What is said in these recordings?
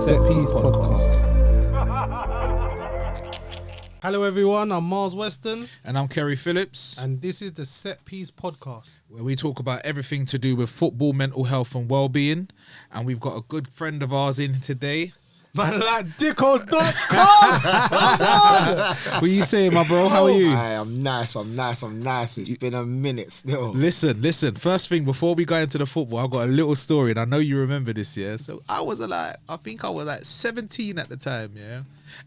Set Piece Podcast. Hello everyone, I'm Mars Weston. And I'm Kerry Phillips. And this is the Set Piece Podcast, where we talk about everything to do with football, mental health and well-being. And we've got a good friend of ours in today. Man like Dicko.com. What are you saying, my bro? How are you? I'm nice. It's been a minute still. Listen. First thing, before we go into the football, I've got a little story, and I know you remember this, yeah? So I think I was like 17 at the time, yeah?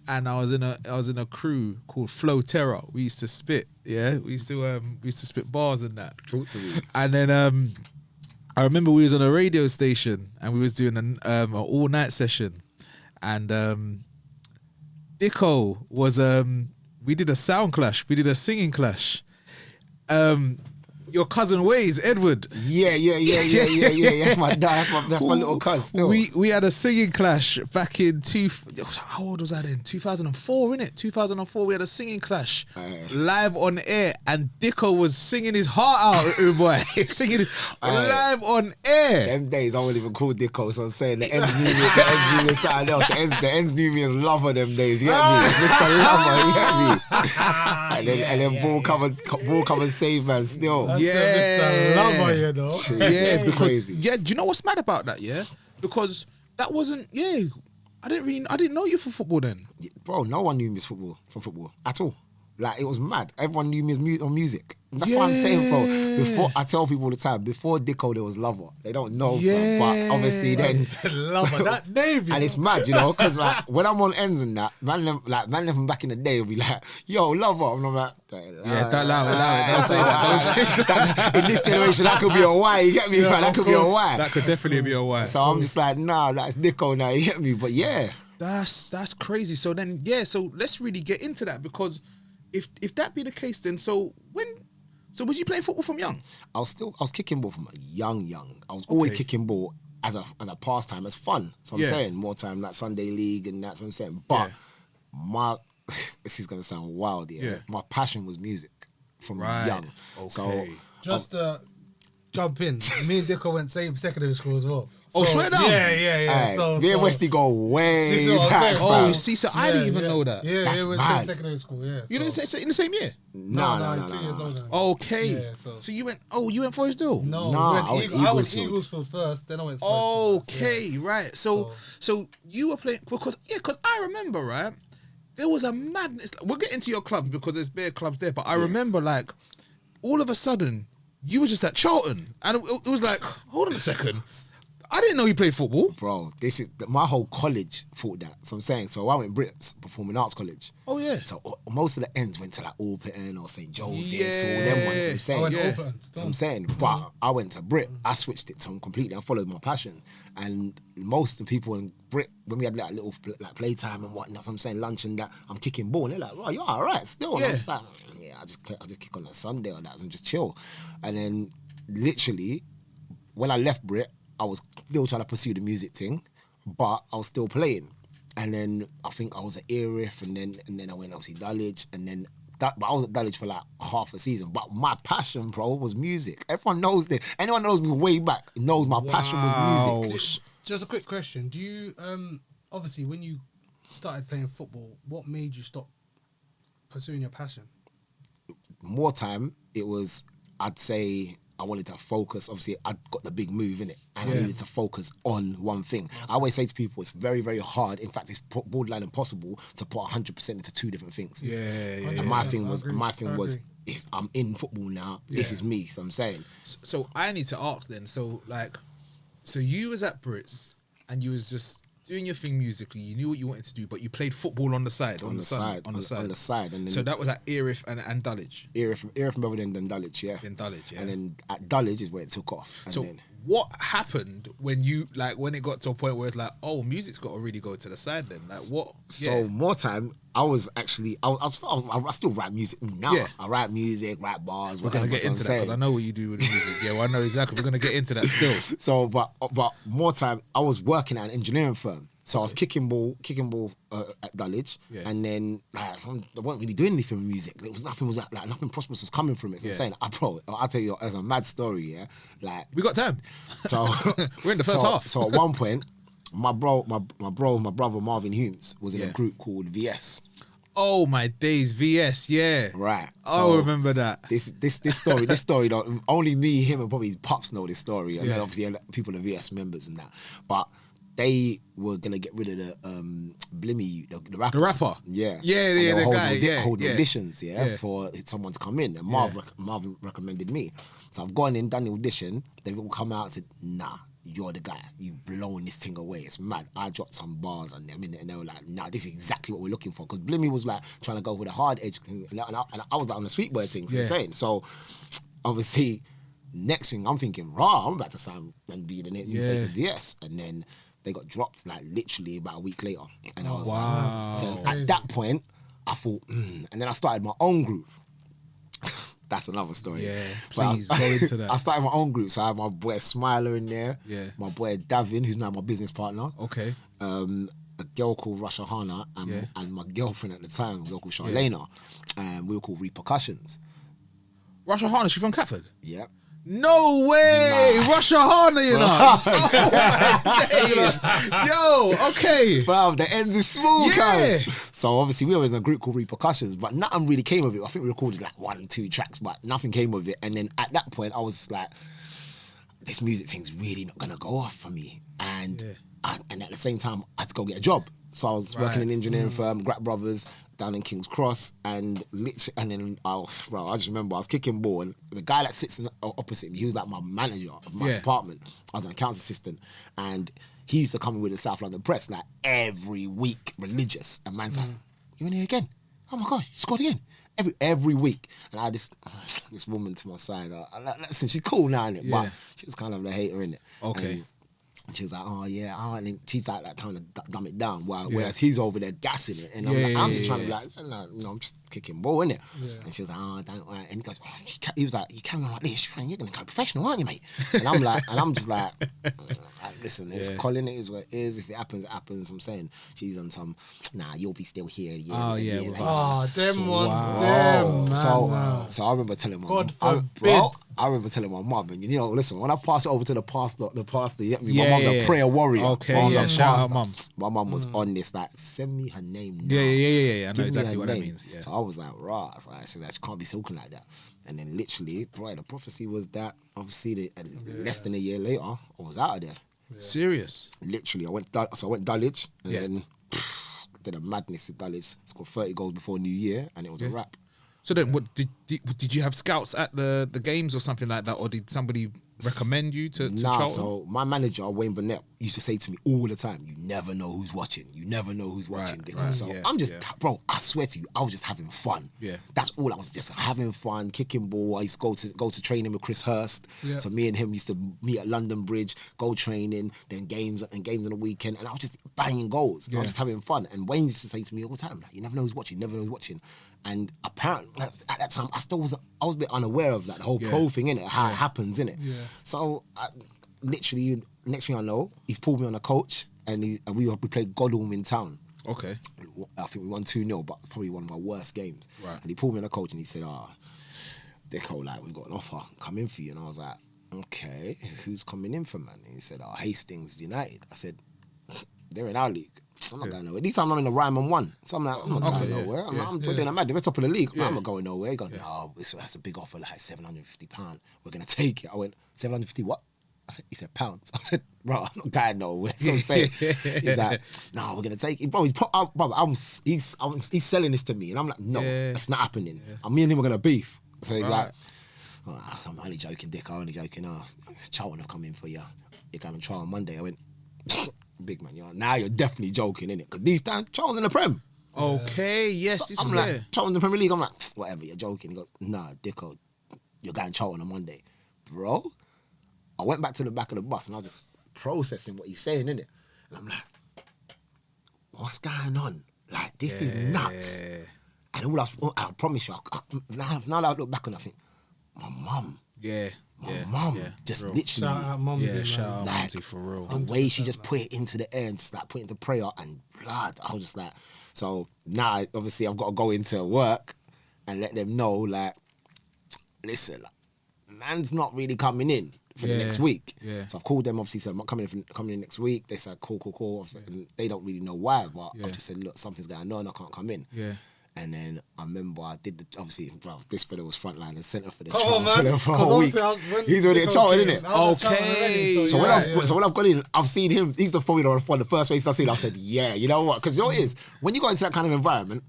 And I was in a crew called Flow Terror. We used to spit, yeah? We used to spit bars and that. Talk to me. And then I remember we was on a radio station, and we was doing an all-night session. And Dicko was we did a sound clash, we did a singing clash. Your cousin Waze, Edward. Yeah. That's my little cousin still. We had a singing clash back in how old was I then? 2004, innit? 2004, we had a singing clash live on air, and Dicko was singing his heart out, boy. Singing live on air. Them days I wasn't even called Dicko, so I'm saying the ends knew me as something else. The ends knew me as Lover them days, you get me? Mr. Lover, you get me? And then Ball come and save man still. Mr. Lover, you know. Yes, because crazy. do you know what's mad about that? Yeah, because that wasn't. Yeah, I didn't know you for football then. Bro, no one knew me from football at all. Like, it was mad. Everyone knew me as on music. And that's what I'm saying, bro. Before, I tell people all the time, before Dicko, there was Lover. They don't know, fam, but obviously then... Lover, that name, and it's mad, you know, because like, when I'm on ends and that, man from back in the day will be like, yo, Lover. And I'm like... Don't say that. In this generation, that could be a Y, you get me? Yeah, that could be a Y. That could definitely be a Y. So I'm just like, nah, that's Dicko now, you get me? But yeah. That's crazy. So then, so let's really get into that, because... If that be the case, then so was you playing football from young? I was kicking ball from young. I was always kicking ball as a pastime, as fun. So I'm saying more time like Sunday league and that's what I'm saying. But this is gonna sound wild, yeah. My passion was music from young. Okay. So just jump in. Me and Dicko went same secondary school as well. Oh, swear down. Yeah. Me and Westy go way back. Oh, you see, so I didn't even know that. Yeah, that's we went mad. to secondary school. Yeah. You didn't say in the same year? No, 2 years older. Okay. Yeah, so you went Forest Hill? No, I went Eaglesfield first, then I went to Okay, right. So you were playing because I remember, right? There was a madness. We'll get into your club because there's bare clubs there, but I remember like all of a sudden you were just at Charlton, and it was like, hold on a second. I didn't know you played football. Bro, this is my whole college thought that. So I'm saying, so I went Brits, Performing Arts College. Oh yeah. So most of the ends went to like Alperton or St. Joseph, so all them ones. I'm saying, so I'm saying, but I went to Brit. I switched it to them completely. I followed my passion, and most of the people in Brit, when we had like little like playtime and whatnot, so I'm saying lunch and that, I'm kicking ball, and they're like, "Oh, you're all right still." And I'm just like, "Yeah, I just kick on that Sunday or that and just chill." And then literally, when I left Brit, I was still trying to pursue the music thing, but I was still playing. And then I think I was at Erith, and then I went obviously Dulwich, and then but I was at Dulwich for like half a season. But my passion, bro, was music. Everyone knows that. Anyone knows me way back knows my passion was music. Just a quick question: do you obviously when you started playing football, what made you stop pursuing your passion? More time, it was, I'd say, I wanted to focus. Obviously, I got the big move in it, and I needed to focus on one thing. I always say to people, it's very, very hard. In fact, it's borderline impossible to put 100% into two different things. And my thing was, I'm in football now. Yeah. This is me. So I'm saying. So I need to ask then. So you was at Brits, and you was just doing your thing musically. You knew what you wanted to do, but you played football on the side. On the side. And then so that was at Erith and Dulwich. Erith rather than Dulwich, yeah. Then Dulwich, yeah. And then at Dulwich is where it took off. And so then, what happened when it got to a point where it's like, oh, music's got to really go to the side then? Like what? So more time, I was actually, I still write music now. Yeah. I write music, write bars, whatever. We're going to get into that because I know what you do with the music. Yeah, well, I know exactly. We're going to get into that still. So, but more time, I was working at an engineering firm. So I was kicking ball at Dulwich, and then I wasn't really doing anything with music. Nothing prosperous was coming from it. So I'm saying, I'll tell you, as a mad story, yeah. Like we got time. So we're in the first half. So at one point, My brother Marvin Humes was in a group called VS. Oh my days, VS, yeah. Right. So I remember that. This story don't only me, him, and probably his pops know this story, and then obviously people are VS members and that. But they were gonna get rid of the Blimmy, the rapper. The rapper. Yeah. Yeah, and yeah, the holding guy. holding auditions, for someone to come in. And Marvin recommended me. So I've gone in, done the audition, they've all come out and said, nah, you're the guy. You've blown this thing away. It's mad. I dropped some bars on them in it, and they were like, nah, this is exactly what we're looking for. Because Blimmy was like trying to go with a hard edge thing, and I was like on the sweet boy thing, so I'm saying. So obviously, next thing I'm thinking, I'm about to sign and be the new face of VS. And then they got dropped like literally about a week later. And I was like, so at that point, I thought, and then I started my own group. That's another story. Yeah, please go into that. I started my own group, so I had my boy Smiler in there. Yeah. My boy Davin, who's now my business partner. Okay. A girl called Rasha Hana and my girlfriend at the time, a girl called Charlena. And we were called Repercussions. Rasha Hana, she from Catford? Yeah. No way! Nah. Rasha Hana, you know. Yo, okay. Bro, the ends is small, Yeah. cuz. So obviously we were in a group called Repercussions, but nothing really came of it. I think we recorded like 1 or 2 tracks, but nothing came of it. And then at that point, I was like, this music thing's really not gonna go off for me. And and at the same time, I had to go get a job. So I was working in an engineering firm, Grat Brothers, down in King's Cross, and then I just remember I was kicking ball, and the guy that sits opposite me, he was like my manager of my department. I was an accounts assistant, and he used to come in with the South London Press like every week, religious. And man's like, "You in here again? Oh my gosh, you scored again!" Every week. And I had this woman to my side. Listen, she's cool now, innit? But she was kind of the hater, innit? Okay. And she was like, and then she's like trying to dumb it down, whereas he's over there gassing it. And I'm just trying to be like, no, I'm just kicking ball, innit? Yeah. And she was like, don't worry. And he goes, he was like, you carry on like this, you're going to go professional, aren't you, mate? And I'm just like, listen, it's Colin, it is what it is. If it happens, it happens. I'm saying she's on some, nah, you'll be still here. Them ones, So I remember telling my God forbid. I remember telling my mum, and you know, listen, when I pass it over to the pastor, you get me? My mum's a prayer warrior. Okay, shout out mum. My mum was on this, like, send me her name now. Yeah. I know exactly what that means. Yeah. So I was like, right. She can't be talking like that. And then literally, the prophecy was that, obviously, less than a year later, I was out of there. Yeah. Serious? Literally, I went Dulwich, and then did a madness with Dulwich. Scored 30 goals before New Year, and it was a wrap. So then, what did you have scouts at the games or something like that, or did somebody recommend you to Charlton? So my manager Wayne Burnett used to say to me all the time, "You never know who's watching. You never know who's watching." I'm just, bro. I swear to you, I was just having fun. Yeah, that's all. I was just having fun, kicking ball. I used to go to training with Chris Hurst. Yeah. So me and him used to meet at London Bridge, go training, then games on the weekend, and I was just banging goals. I was just having fun. And Wayne used to say to me all the time, like, "You never know who's watching. You never know who's watching." And apparently, at that time, I was a bit unaware of that, the whole pro thing, innit? How it happens, innit? Yeah. So, literally, next thing I know, he's pulled me on a coach, and we played Godalming in town. Okay. I think we won 2-0, but probably one of my worst games. Right. And he pulled me on a coach, and he said, Dicko, like, we've got an offer, come in for you. And I was like, okay, who's coming in for, man? And he said, Hastings United. I said, they're in our league. I'm not going nowhere. This time I'm in the Ryman 1. So I'm like, I'm not going nowhere. We're doing a mad. We're top of the league. I'm not going nowhere. He goes, no, that's a big offer, like £750. We're going to take it. I went, 750 what? He said, pounds. I said, bro, I'm not going nowhere. So I'm saying, he's like, no, we're going to take it. Bro, he's selling this to me. And I'm like, no, that's not happening. And me and him are going to beef. So he's like, I'm only joking, Dick. I'm only joking. Charlton have come in for you. You're going to try on Monday. I went, big man, now you're definitely joking, innit? Because these times, Charlton's in the Prem. Okay, yes. So I'm like, Charlton's in the Premier League. I'm like, whatever, you're joking. He goes, nah, Dicko, you're going Charlton on Monday. Bro, I went back to the back of the bus and I was just processing what he's saying, innit? And I'm like, what's going on? Like, this is nuts. And I promise you, now that I look back on it, I think, my mum. My mum just literally. Shout out mum. Shout out mumsy for real. The way she just put it into the air and just like put it into prayer and blood. I was just like, so now obviously I've got to go into work and let them know, like, listen, man's not really coming in. for the next week. Yeah. So I've called them, obviously said I'm not coming in next week. They said cool. Obviously, and they don't really know why, but I've just said, look, something's going on, I can't come in. Yeah. And then I remember I did obviously, well, this fella was frontline and centre for the Come on, man. for a whole week. He's already a charter, isn't it? Okay. So when I've gone in, I've seen him. He's probably one of the first faces I've seen. I said, yeah, you know what? Because you know what it is, when you go into that kind of environment,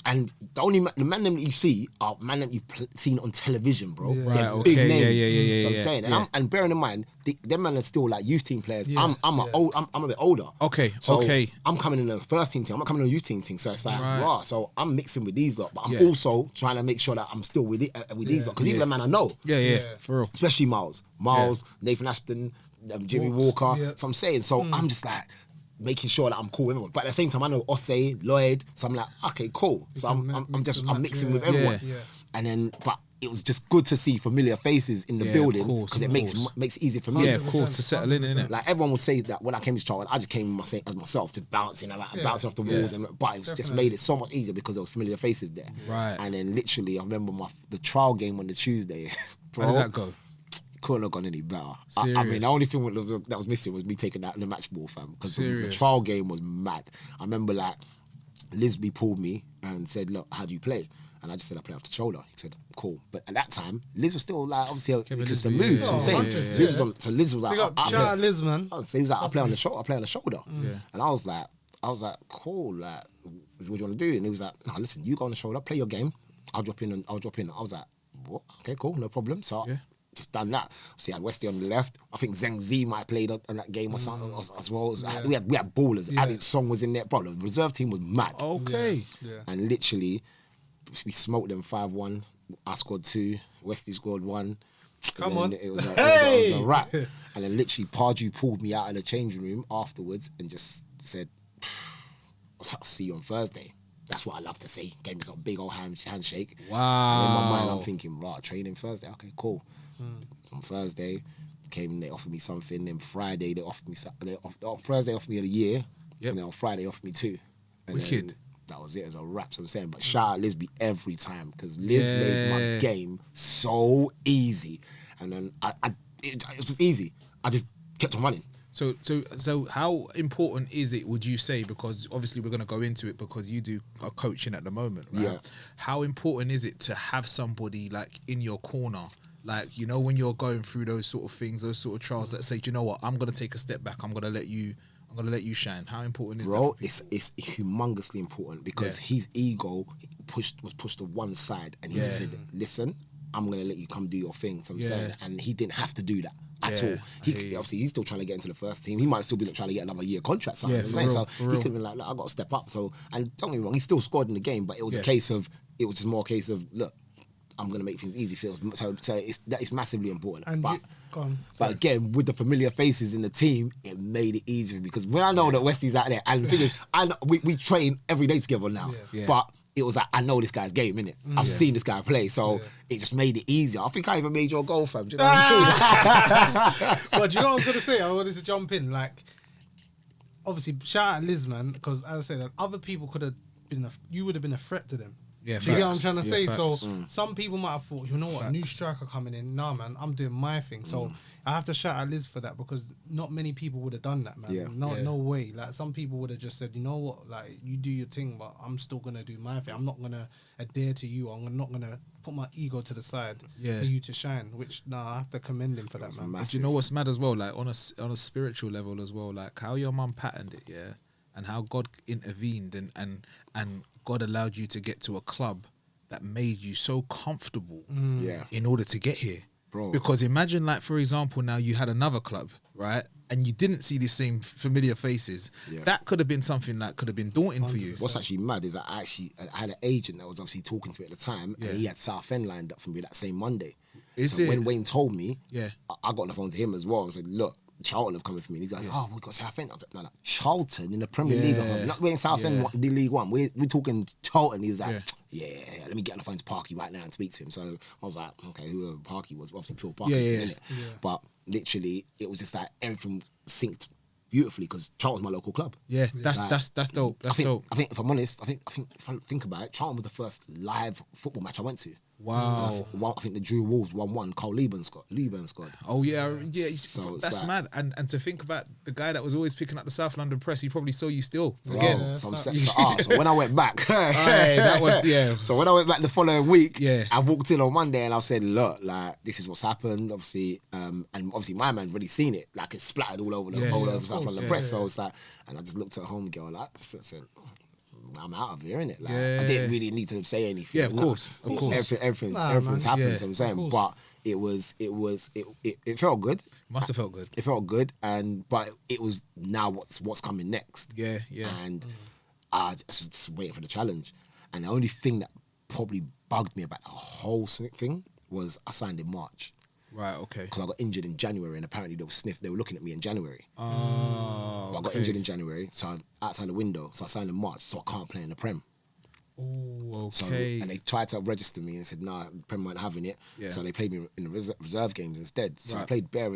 and the man that you see are man that you've seen on television, bro. Yeah. They're Right, big okay, names. yeah, So I'm saying, and bearing in mind, them men are still like youth team players. I'm a bit older. Okay, So okay. I'm coming in the first team. I'm not coming in the youth team. So it's like, Right. So I'm mixing with these lot, but I'm also trying to make sure that I'm still with these lot because these are the men I know. Yeah, for real. Especially Miles, Nathan Ashton, Jimmy Walker. Yeah. So I'm saying, I'm just like making sure that I'm cool with everyone. But at the same time, I know Osei, Lloyd. So I'm like, okay, cool. So I'm mixing with everyone. Yeah. And then, but it was just good to see familiar faces in the building because it makes it easier for me. Yeah, of course, to settle in, innit? Like everyone would say that when I came to Charlton, I just came as myself to bouncing off the walls, but it was just made it so much easier because there was familiar faces there. Right. And then literally, I remember the trial game on the Tuesday. Bro, How did that go? Couldn't have gone any better. I mean, the only thing that was missing was me taking out the match ball, fam. Because the trial game was mad. I remember like Lisby pulled me and said, "Look, how do you play?" And I just said, "I play off the shoulder." He said, "Cool." But at that time, Liz was still like obviously because the move. So I'm saying, Liz was like, Big up, shout out Liz, man. So he was like, I play on the shoulder. And I was like, cool. Like, what do you want to do? And he was like, no, listen, you go on the shoulder, play your game. I'll drop in. I was like, what? Okay, cool, no problem. So. Just done that. See, I had Westy on the left. I think Zheng Z might have played on that game or something as well. We had ballers. Alex Song was in there. Bro, the reserve team was mad. Okay. Yeah. And literally, we smoked them 5-1. I scored 2. Westy scored 1. Come on. It was a wrap. And then literally, Pardew pulled me out of the changing room afterwards and just said, I'll see you on Thursday. That's what I love to say. Gave me some big old handshake. Wow. And in my mind, I'm thinking, right, training Thursday. Okay, cool. On Thursday, they offered me something. Then Friday, they offered me something. On Thursday, they offered me a year. And then on Friday, they offered me 2. And Wicked. then that was it. It was a wrap. So I'm saying, but shout out Lisby every time because Liz made my game so easy. And then it was just easy. I just kept on running. So how important is it, would you say, because obviously we're going to go into it because you do coaching at the moment, right? Yeah. How important is it to have somebody like in your corner, like, you know, when you're going through those sort of things, those sort of trials that say, do you know what, I'm going to take a step back, I'm going to let you shine. How important is that? Bro, it's humongously important because his ego was pushed to one side and he just said, listen, I'm going to let you come do your thing. So I'm saying, and he didn't have to do that at all. Obviously, he's still trying to get into the first team. He might still be trying to get another year contract signed. So he could have been like, look, I got to step up. So, and don't get me wrong, he still scored in the game, but it was it was just more a case of, look, I'm going to make things easy for you. So it's massively important. And but But again, with the familiar faces in the team, it made it easier because when I know that Westy's out there, and the thing is, we train every day together now, but it was like, I know this guy's game, innit? I've seen this guy play, so it just made it easier. I think I even made your goal, fam. Do you know what I mean? But do you know what I was going to say? I wanted to jump in. Like, obviously, shout out Liz, man, because as I said, like, other people could have been, you would have been a threat to them. Yeah, you get what I'm trying to say? facts. So some people might have thought, you know what, new striker coming in. Nah, man, I'm doing my thing. So I have to shout out Liz for that because not many people would have done that, man. No way. Like some people would have just said, you know what, like you do your thing, but I'm still gonna do my thing. I'm not gonna adhere to you. I'm not gonna put my ego to the side for you to shine. Which I have to commend him for that, man. But you know what's mad as well? Like on a spiritual level as well. Like how your mum patterned it, and how God intervened and God allowed you to get to a club that made you so comfortable in order to get here. Bro. Because imagine, like, for example, now you had another club, right? And you didn't see the same familiar faces. That could have been something that could have been daunting 100%. For you. What's actually mad is that I had an agent that was obviously talking to me at the time, and he had Southend lined up for me that same Monday. When Wayne told me, I got on the phone to him as well and said, look, Charlton have come for me. And he's like, oh, we got Southend. I was like, no, Charlton in the Premier League. Not we're in Southend, the League One. We're talking Charlton. He was like, let me get on the phone to Parky right now and speak to him. So I was like, okay, whoever Parky was, obviously Phil Parky, in it. But literally, it was just like everything synced beautifully because Charlton's my local club. That's dope. That's dope. I think if I'm honest, I think if I think about it, Charlton was the first live football match I went to. Wow. I think the Drew Wolves 1-1. Cole Lieben scored. Oh yeah. So that's like, mad. And to think about the guy that was always picking up the South London press, he probably saw you still wow. again. So when I went back, that was So when I went back the following week, Yeah. I walked in on Monday and I said, look, like this is what's happened. Obviously, and obviously my man's already seen it. Like it's splattered all over South London press. So it's like, and I just looked at home girl like said, I'm out of here, innit? Like, I didn't really need to say anything. Yeah, of course. Everything's happened. Yeah, I'm saying, but it felt good. Must have felt good. It felt good, but it was now what's coming next. Yeah. And I just waiting for the challenge. And the only thing that probably bugged me about the whole thing was I signed in March. Right, okay. Because I got injured in January and apparently they were looking at me in January. Oh, but I got injured in January, so I'm outside the window. So I signed in March, so I can't play in the Prem. Oh, okay. So, and they tried to register me and said, nah, Prem weren't having it. Yeah. So they played me in the reserve games instead. So Right. I played bare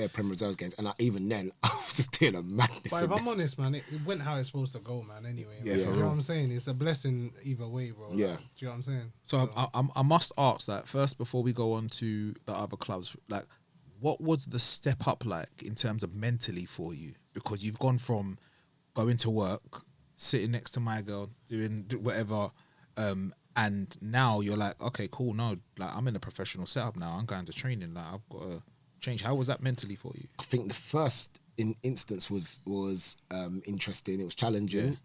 Prem reserve games. And even then, I was just doing a madness. But if I'm honest, man, it went how it's supposed to go, man, anyway. Yeah, Man. for You know real. what I'm saying? It's a blessing either way, bro. Yeah. Like, do you know what I'm saying? So I must ask that first before we go on to the other clubs. Like, what was the step up like in terms of mentally for you? Because you've gone from going to work, sitting next to my girl, doing whatever, and now you're like, okay, cool. No, like I'm in a professional setup now. I'm going to training. Like I've got to change. How was that mentally for you? I think the first instance was interesting. It was challenging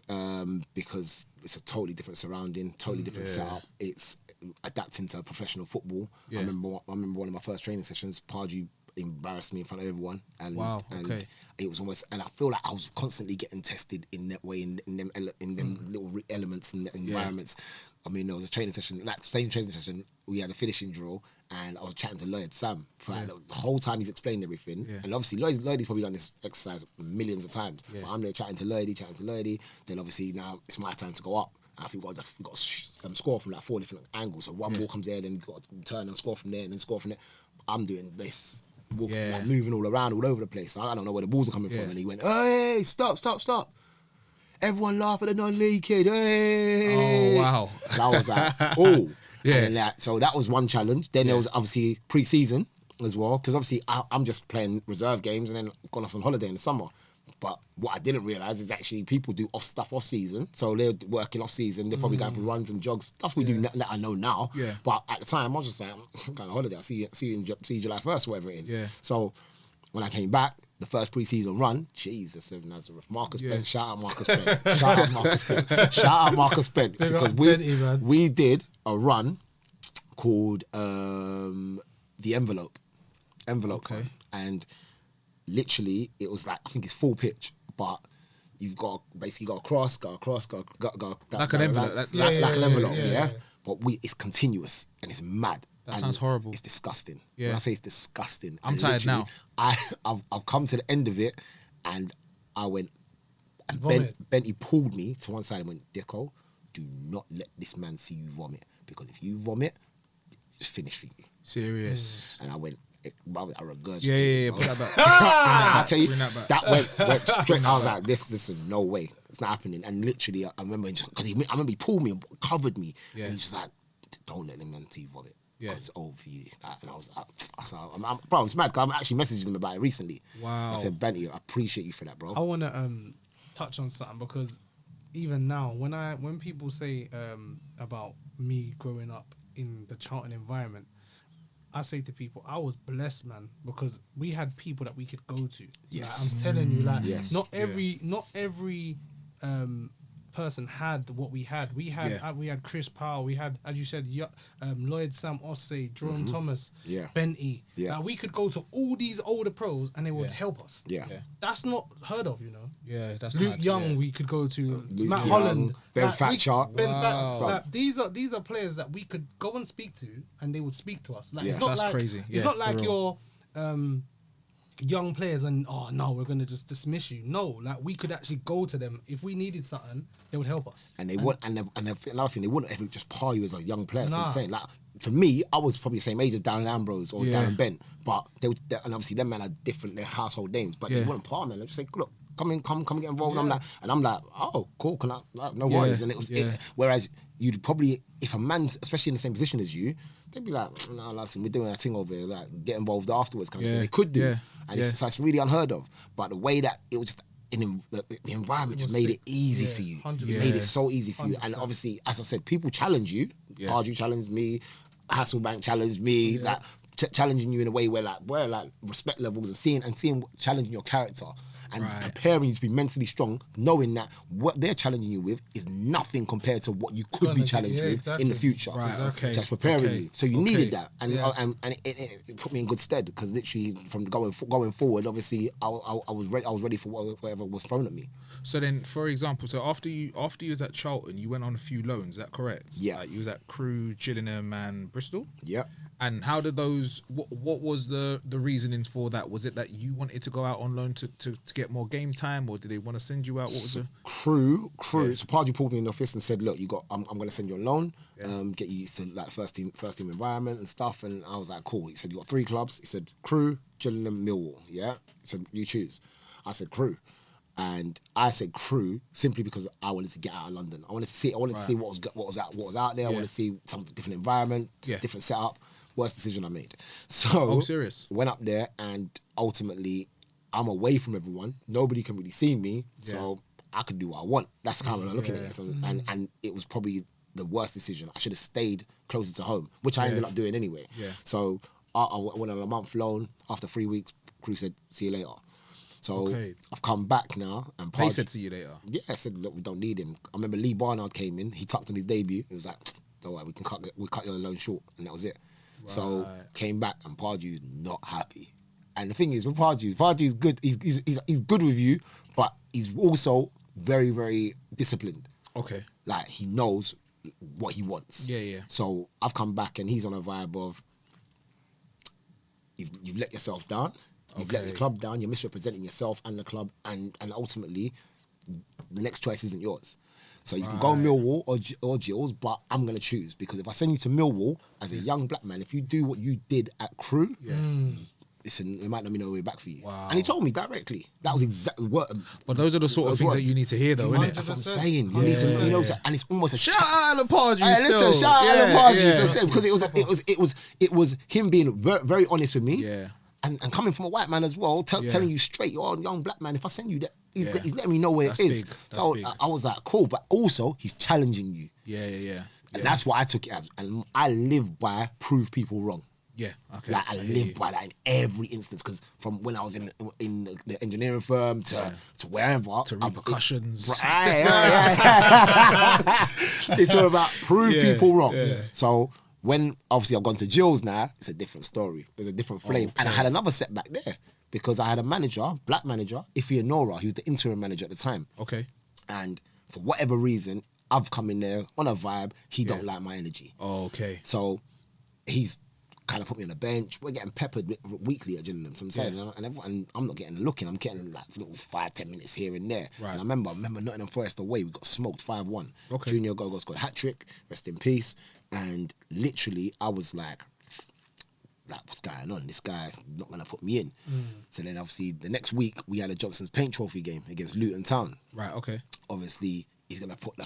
because it's a totally different surrounding, totally different setup. It's adapting to professional football. Yeah. I remember one of my first training sessions, Pardew embarrassed me in front of everyone, and it was almost, and I feel like I was constantly getting tested in that way, in them little elements and environments. I mean, there was a training session, that same training session, we had a finishing drill, and I was chatting to Lloyd Sam for like, the whole time he's explained everything. Yeah. And obviously Lloyd's probably done this exercise millions of times. Yeah. But I'm there chatting to Lloydie. Then obviously now it's my time to go up. I think we've got to score from like 4 different angles. So one ball comes there, then you've got to turn and score from there, and then score from there. I'm doing this. Like moving all around, all over the place. I don't know where the balls are coming from. And he went, hey, stop. Everyone laugh at the non-league kid. Hey. Oh, wow. And I was like, oh. Yeah. And then so that was one challenge. Then there was obviously pre-season as well, because obviously I'm just playing reserve games and then gone off on holiday in the summer. But what I didn't realise is actually people do stuff off season. So they're working off season. They're probably going for runs and jogs. Stuff we do that I know now. Yeah. But at the time, I was just like, I'm going on holiday. I'll see you July 1st, whatever it is. Yeah. So when I came back, the first pre-season run, Jesus of Nazareth. Marcus Bent, shout out Marcus Bent. Because we did a run called The Envelope. Run. And literally it was like, I think it's full pitch, but you've got a cross, got like an envelope. Like an envelope, yeah. But it's continuous and it's mad. That sounds horrible. It's disgusting. Yeah. When I say it's disgusting, I'm tired now. I've come to the end of it, and I went. And Benty pulled me to one side and went, Dicko, do not let this man see you vomit, because if you vomit, it's finished for you. Serious. And I went, brother, I regurgitated. Yeah. Put that back. I tell you, that went straight. I was like, this is no way. It's not happening. And literally, I remember he pulled me and covered me. Yeah. And he's just like, don't let them man see you vomit. Yeah. It's over for you. And I was bro, it's mad, 'cause I'm actually messaging him about it recently. Wow. I said, Benty, I appreciate you for that, bro. I want to touch on something, because even now, when people say about me growing up in the Charlton environment, I say to people, I was blessed, man, because we had people that we could go to. Yes. Like, I'm telling you, like, yes. not every person had what we had. We had Chris Powell, we had, as you said, Lloyd Sam Ossay, Jerome Thomas, Benty. Yeah. We could go to all these older pros and they would help us. Yeah. That's not heard of, you know. Yeah, that's Luke Young. We could go to Matt Young, Holland, Ben Thatcher. These are players that we could go and speak to, and they would speak to us. Like, it's not that's like, crazy. It's not like you're young players and we're gonna just dismiss you. No, like, we could actually go to them if we needed something. They would help us. And another thing, they wouldn't ever just par you as a young player. So I'm saying, like, for me, I was probably the same age as Darren Ambrose or Darren Bent, but and obviously them men are different, their household names, but they wouldn't par me. They just say, look, come get involved. And I'm like, oh, cool, can I? No worries. And it was, whereas you'd probably, if a man's, especially in the same position as you, they'd be like, no, listen, we're doing our thing over here, like, get involved afterwards kind of thing. They could do. So it's really unheard of. But the way that it was just, the environment just made it easy for you. 100%. Made it so easy for you. And obviously, as I said, people challenge you. Pardew challenged me. Hasselbank challenged me. Like, challenging you in a way where respect levels and seeing challenging your character and preparing you to be mentally strong, knowing that what they're challenging you with is nothing compared to what you could be challenged with in the future. So it's preparing you. So you needed that, and it put me in good stead, because literally from going forward, obviously I was ready for whatever was thrown at me. So then, for example, after you was at Charlton, you went on a few loans. Is that correct? Yeah. Like you was at Crewe, Gillingham, and Bristol. Yeah. And how did those? What was the reasonings for that? Was it that you wanted to go out on loan to get more game time, or did they want to send you out? What was the Crewe? So Pardew pulled me in the office and said, "Look, I'm going to send you on loan, get you used to like first team environment and stuff." And I was like, "Cool." He said, "You got 3 clubs." He said, "Crewe, Gillingham, Millwall." Yeah. He said, "You choose." I said, "Crewe." And I said Crewe simply because I wanted to get out of London. I wanted to see what was out there. I wanted to see some different environment, different setup. Worst decision I made. So serious. Went up there, and ultimately I'm away from everyone. Nobody can really see me, so I could do what I want. That's how I'm looking at it. So, and it was probably the worst decision. I should have stayed closer to home, which I ended up doing anyway. Yeah. So I went on a month loan. After 3 weeks, Crewe said, "See you later." So I've come back now, and they said, "See you later." Yeah, I said, "Look, we don't need him." I remember Lee Barnard came in. He tucked on his debut. It was like, "Don't worry, we cut your loan short," and that was it. Right. So came back, and Pardew's not happy. And the thing is, with Pardew's good. He's good with you, but he's also very, very disciplined. Okay. Like, he knows what he wants. Yeah. So I've come back, and he's on a vibe of, you've let yourself down. You've let the club down. You're misrepresenting yourself and the club, and ultimately, the next choice isn't yours. So you can go Millwall or Gills, but I'm going to choose, because if I send you to Millwall as a young black man, if you do what you did at Crewe, listen, it might not be no way back for you. Wow. And he told me directly. That was exactly what. But those are the sort of things that you need to hear, though, isn't it? That's what I'm saying. You need to, and it's almost a shout out to Pardew. Listen, shout out to Pardew. Because it was him being very, very honest with me. Yeah. And coming from a white man as well, telling you straight, you're a young black man. If I send you that, he's letting me know where it is. So I was like, cool. But also, he's challenging you. Yeah. And that's what I took it as. And I live by prove people wrong. Yeah, okay. Like, I live by that in every instance, because from when I was in the engineering firm to wherever. To repercussions. It's all about prove people wrong. Yeah. So when obviously I've gone to Gills now, it's a different story. There's a different flame. And I had another setback there, because I had a manager, black manager, Ife Nora, he was the interim manager at the time. Okay. And for whatever reason, I've come in there on a vibe, he don't like my energy. Oh, okay. So he's kind of put me on the bench. We're getting peppered weekly at Gillingham. So I'm saying, and I'm not getting looking. I'm getting like little 5-10 minutes here and there. Right. And I remember Nottingham Forest away. We got smoked 5-1. Okay. Junior Gogo scored a hat trick. Rest in peace. And literally, I was like, what's going on? This guy's not gonna put me in. So then, obviously, the next week we had a Johnson's Paint Trophy game against Luton Town. Right. Okay. Obviously, he's gonna put the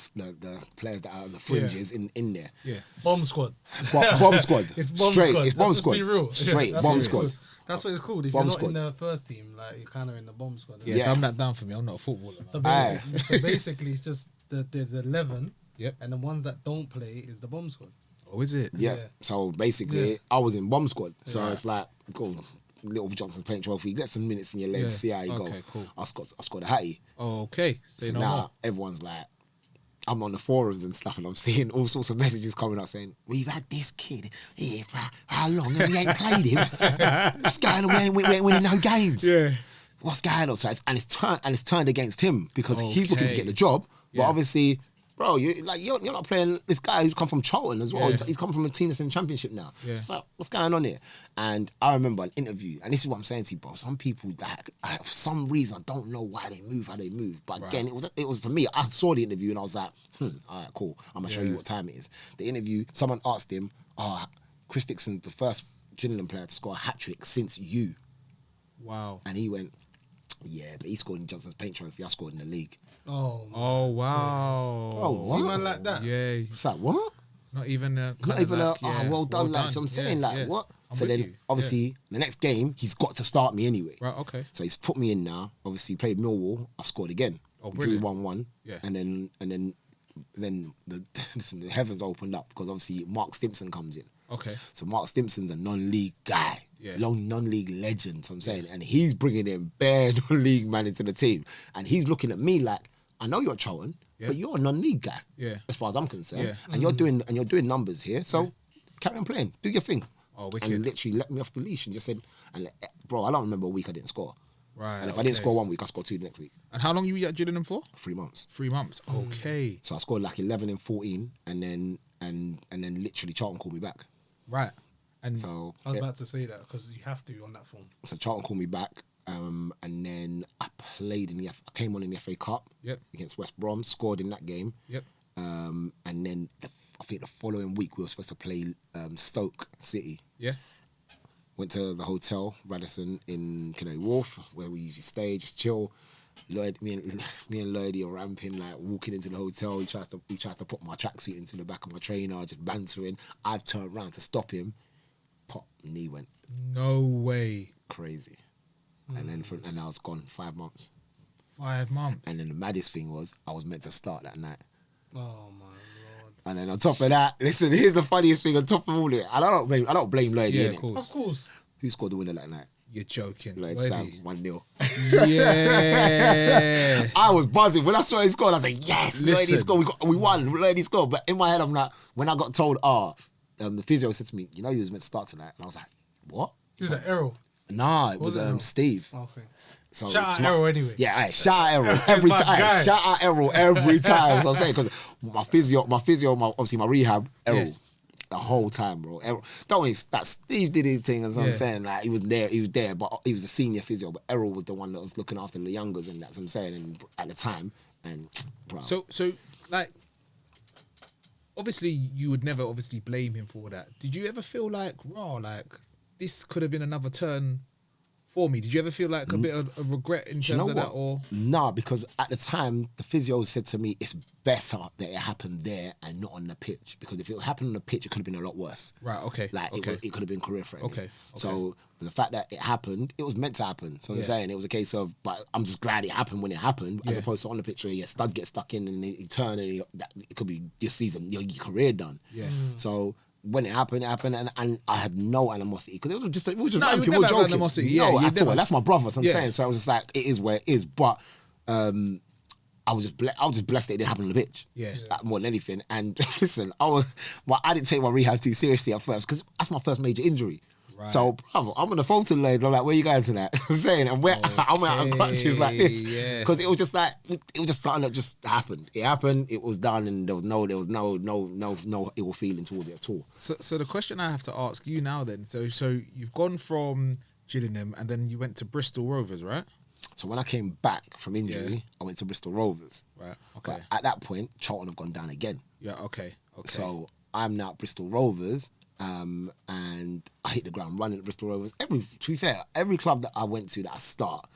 players that are on the fringes in there. Yeah. Bomb squad. Bomb squad. It's bomb straight. squad. It's bomb Let's squad. be real. Straight. Bomb squad. That's what it's called. If bomb you're not squad. in the first team, like, you're kind of in the bomb squad. Yeah, dumb that down for me. I'm not a footballer. So basically, it's just that there's 11. Yep. And the ones that don't play is the bomb squad. Oh, is it? Yeah. So basically, I was in bomb squad. So it's like, cool, little Johnson's Paint Trophy. Get some minutes in your legs, see how you go. Okay, cool. I scored a hattie. Oh, okay. So now everyone's like, I'm on the forums and stuff, and I'm seeing all sorts of messages coming up saying, "We've had this kid here for how long, and we ain't played him. What's going on? We ain't winning no games. Yeah. What's going on?" So it's turned against him, because he's looking to get the job, but obviously, bro, you're not playing this guy who's come from Charlton as well. He's come from a team that's in the Championship now. Yeah. So it's like, what's going on here? And I remember an interview, and this is what I'm saying to you, bro. Some people that for some reason, I don't know why they move how they move. But again, it was for me. I saw the interview and I was like, all right, cool. I'm gonna show you what time it is. The interview, someone asked him, Chris Dickson, the first Gillingham player to score a hat trick since you. Wow. And he went, Yeah, but he scored in Johnson's Paint Trophy. I scored in the league. Oh wow. Oh, See, man, like that. Yeah. It's like, what? Not even well done. Like, so I'm saying, what? So then, obviously, the next game, he's got to start me anyway. Right, okay. So he's put me in now. Obviously, played Millwall. I've scored again. Oh, Drew brilliant. 1-1. Yeah. And then the heavens opened up because obviously Mark Stimpson comes in. Okay. So Mark Stimpson's a non-league guy. Yeah. Long non-league legend, so I'm saying. And he's bringing in bare non-league man into the team. And he's looking at me like, I know you're Charlton, but you're a non-league guy. Yeah. As far as I'm concerned. Yeah. And you're doing numbers here. So carry on playing. Do your thing. Oh, wicked. And literally let me off the leash and just said, bro, I don't remember a week I didn't score. Right. And if I didn't score 1 week, I scored 2 the next week. And how long you at Gillingham for? 3 months. 3 months. Okay. So I scored like 11 and 14, and then literally Charlton called me back. Right. And So I was about to say that because you have to on that form. So Charlton called me back, and then I played I came on in the FA Cup against West Brom, scored in that game. Yep. And then I think the following week we were supposed to play Stoke City. Yeah. Went to the hotel Radisson in Canary Wharf where we usually stay, just chill. Lloyd, me and Lloydie are ramping, like walking into the hotel. He tries to put my tracksuit into the back of my trainer, just bantering. I've turned around to stop him. Pop, knee went. No way. Crazy. And then I was gone 5 months. 5 months. And then the maddest thing was I was meant to start that night. Oh my lord. And then on top of that, listen, here's the funniest thing on top of all of it. I don't blame Lloyd. Yeah, innit? Of course. Who scored the winner that night? You're joking. Lloyd Really? Sam, 1-0. Yeah. I was buzzing. When I saw he scored, I was like, yes, Lloyd Listen. scored. We won. Lloyd scored. But in my head, I'm like, when I got told, the physio said to me, you know you was meant to start tonight. And I was like, what? Who's that? Errol. Nah, it was Was it Steve. Okay. So Shout out smart. Errol anyway. Yeah, all right, shout out Errol every My time. guy. Shout out Errol every time. So I'm saying because my physio, obviously my rehab, Errol, the whole time, bro. Errol, don't worry, that Steve did his thing, and so I'm saying like he was there, but he was a senior physio, but Errol was the one that was looking after the youngers, and that's what I'm saying. And at the time, and bro, So like, obviously you would never obviously blame him for that. Did you ever feel like, like this could have been another turn for me? Did you ever feel like a bit of regret in terms of that, or? Nah, because at the time the physio said to me, it's better that it happened there and not on the pitch, because if it happened on the pitch, it could have been a lot worse. Right. Okay. Like it could have been career threatening. Okay. So the fact that it happened, it was meant to happen. So I'm saying it was a case of, but I'm just glad it happened when it happened, as opposed to on the pitch where your stud gets stuck in and he turn and it could be your season, your career done. Yeah. So when it happened, and I had no animosity because it was just No, random, you would people never have joking. animosity, yeah, No, you'd at all. never. That's my brother. So I'm Yeah. saying. So I was just like, it is where it is. But I was just blessed that it didn't happen on the pitch. Yeah. More than anything. And listen, I didn't take my rehab too seriously at first because that's my first major injury. Right. So, brother, I'm on the phone to the lady. I'm like, where you going tonight? I'm saying, and I'm out of crutches like this. Yeah. Because it was just like, it was just something that just happened. It happened, it was done, and there was no ill feeling towards it at all. So the question I have to ask you now then, so you've gone from Gillingham and then you went to Bristol Rovers, right? So when I came back from injury, I went to Bristol Rovers. Right. Okay. But at that point, Charlton have gone down again. Yeah. Okay. So I'm now at Bristol Rovers, and I hit the ground running at Bristol Rovers. To be fair, every club that I went to that I start,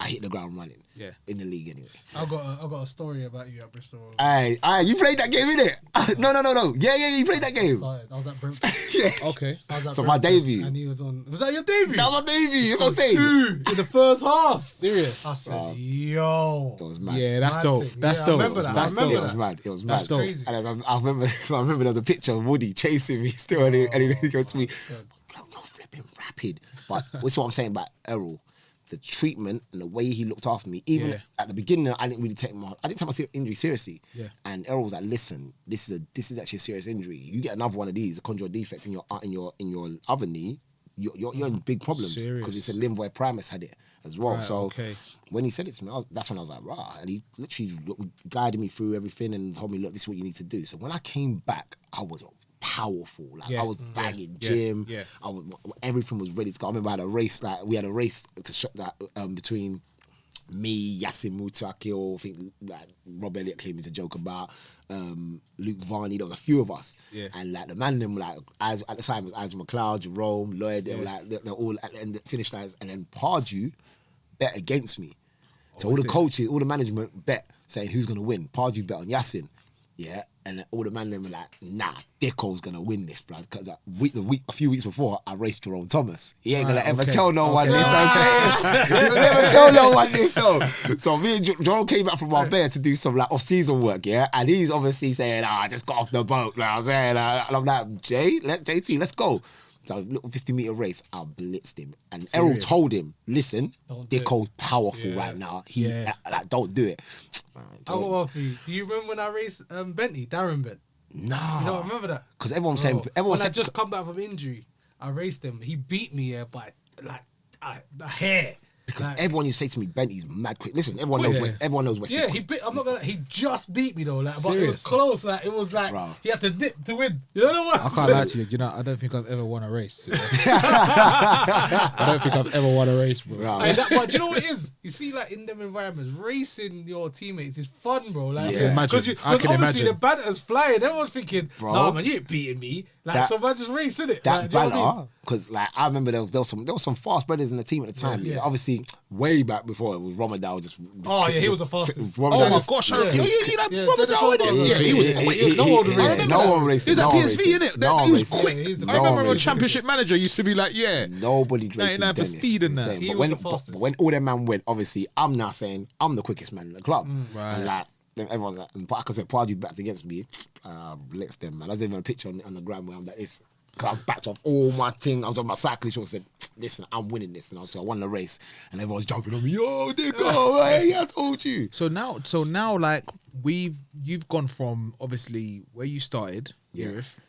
I hit the ground running. Yeah. In the league anyway. I got a story about you at Bristol. Aye, you played that game, innit? No. Yeah, you played that game. I was at Brentford. Yeah. Okay. I was at So my Brentford, debut. and he was on. Was that your debut? That was my debut. That's what I'm saying. 2 in the first half. Serious. I said, yo. It was mad. Yeah, that's Mad dope. thing. That's Yeah, I dope. remember that. That's I remember dope. It was mad. It was mad. That's dope. Crazy. And I remember there was a picture of Woody chasing me still, and he goes to me, "You're flipping rapid." But what's what I'm saying about Errol? The treatment and the way he looked after me, even at the beginning, I didn't take my injury seriously. Yeah. And Errol was like, "Listen, this is actually a serious injury. You get another one of these, a conjoint defect in your other knee, you're in big problems because he said Linvoy Primus had it as well." Right, so okay. when he said it to me, that's when I was like, "Rah!" And he literally guided me through everything and told me, "Look, this is what you need to do." So when I came back, I was powerful. Like I was banging gym. Yeah. Everything was ready to go. I remember we had a race to shot that between me, Yassin Mutakil, I think like Rob Elliott came in to joke about, Luke Varney, there was a few of us. Yeah. And like the man them like at the time was Isaac McLeod, Jerome, Lloyd, they were like they're all at the end finish lines, and then Pardew bet against me. So all the coaches, all the management bet saying who's gonna win. Pardew bet on Yassin, yeah, and all the man them were like, nah, Dicko's gonna win this, blood. Because a few weeks before, I raced Jerome Thomas. He ain't gonna ever tell no one this. I'm saying, he'll never tell no one this though. So me and Jerome came back from Marbella to do some like off-season work, yeah, and he's obviously saying, I just got off the boat. Like, I'm saying, and I'm like, JT, let's go. So a little 50-meter race, I blitzed him. And Errol told him, listen, Dicko's powerful right now. Like, don't do it. I got one for you. Do you remember when I raced Bentley, Darren Bent? No. You don't remember that? Because everyone's saying... When I just come back from injury, I raced him. He beat me by like a hair. Because everyone you say to me, Bentley's mad quick. Listen, everyone knows West. Yeah, he just beat me though. Like, but it was close. Like, it was like he had to dip to win. You know what? I can't lie to you. You know, I don't think I've ever won a race. You know? I don't think I've ever won a race, bro. But do you know what it is? You see, like in them environments, racing your teammates is fun, bro. Like, because obviously the banter's flying. Everyone's thinking, nah, man, you ain't beating me. Like, so man, just race, innit? That banter, because like I remember there was some fast brothers in the team at the time. Yeah. Obviously, way back before it was Romadal just. Oh yeah, he was the fastest. Oh my gosh, no one raced. He was at PSV, innit? He was quick. I remember a championship manager used to be like, nobody raced. For speed and that. But when all them man went, obviously, I'm now saying I'm the quickest man in the club. Right. And like everyone's like, but like I said, Pardew backed against me. Blitz them, man. There's even a picture on the gram where I'm like this. I backed off all my thing. I was on my cyclist and said, listen, I'm winning this. And I won the race. And everyone's jumping on me. Yo, Dicko, hey, I told you. So now, like, you've gone from, obviously, where you started, Erith,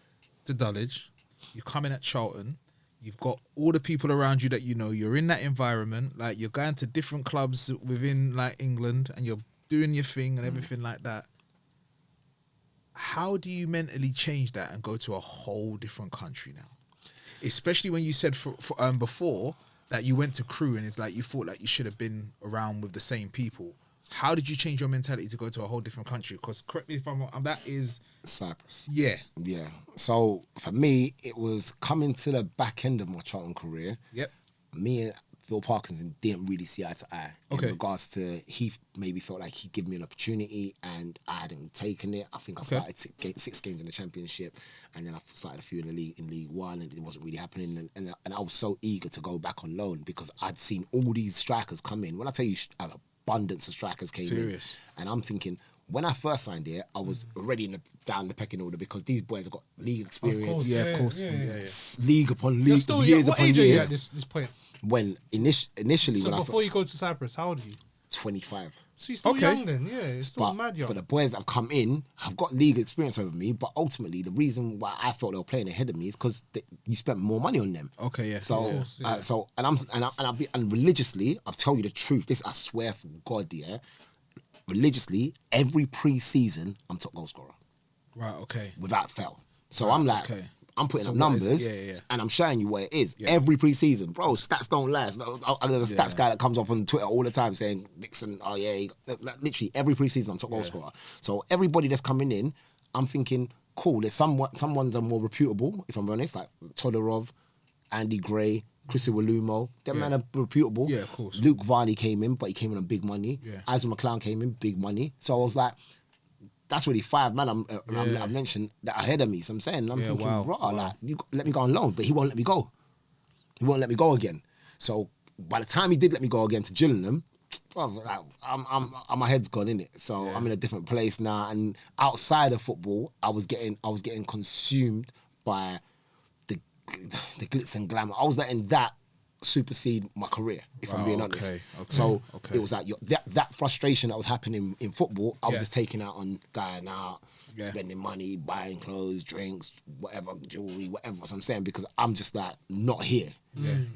to Dulwich. You're coming at Charlton. You've got all the people around you that you know. You're in that environment. Like, you're going to different clubs within, like, England. And you're doing your thing and everything like that. How do you mentally change that and go to a whole different country now? Especially when you said before that you went to Crewe and it's like you thought like you should have been around with the same people. How did you change your mentality to go to a whole different country? Because correct me if I'm wrong, that is... Cyprus. Yeah. Yeah. So for me, it was coming to the back end of my Charlton career. Yep. Me and Phil Parkinson didn't really see eye to eye in regards to he maybe felt like he'd give me an opportunity and I hadn't taken it. I think I started 6 games in the Championship and then I started a few in League One and it wasn't really happening and I was so eager to go back on loan because I'd seen all these strikers come in. When I tell you an abundance of strikers came in and I'm thinking when I first signed here, I was already down the pecking order because these boys have got league experience. Of course. League upon league, years upon years. What age are you at this point? When initially, so before you go to Cyprus, how old are you? 25. So you're still young then, it's still mad young. But the boys that have come in have got league experience over me. But ultimately, the reason why I felt they were playing ahead of me is because you spent more money on them. Okay, yeah. So, and religiously, I'll tell you the truth. This I swear for God, yeah. Religiously, every pre-season, I'm top goal scorer. Right. Okay. Without fail. So I'm like. Okay. I'm putting up numbers and I'm showing you what it is. Yeah. Every pre-season. Bro, stats don't lie. There's a stats guy that comes up on Twitter all the time saying, Dickson, literally every pre-season I'm top goal scorer. So everybody that's coming in, I'm thinking, cool, there's someone's more reputable, if I'm honest, like Todorov, Andy Gray, Chris Iwelumo. Them men are reputable. Yeah, of course. Luke Varney came in, but he came in on big money. Yeah. Isaac McLeod came in, big money. So I was like, that's really 5 man I've mentioned that ahead of me. So I'm saying, I'm thinking, like, you let me go on loan, but he won't let me go. He won't let me go again. So by the time he did let me go again to Gillingham, bro, like, my head's gone in it. So I'm in a different place now. And outside of football, I was getting consumed by the glitz and glamour. I was letting that supersede my career, if I'm being honest. So it was like that frustration that was happening in football, I was just taking out on going out, spending money, buying clothes, drinks, whatever, jewelry, whatever. So I'm saying because I'm just like not here.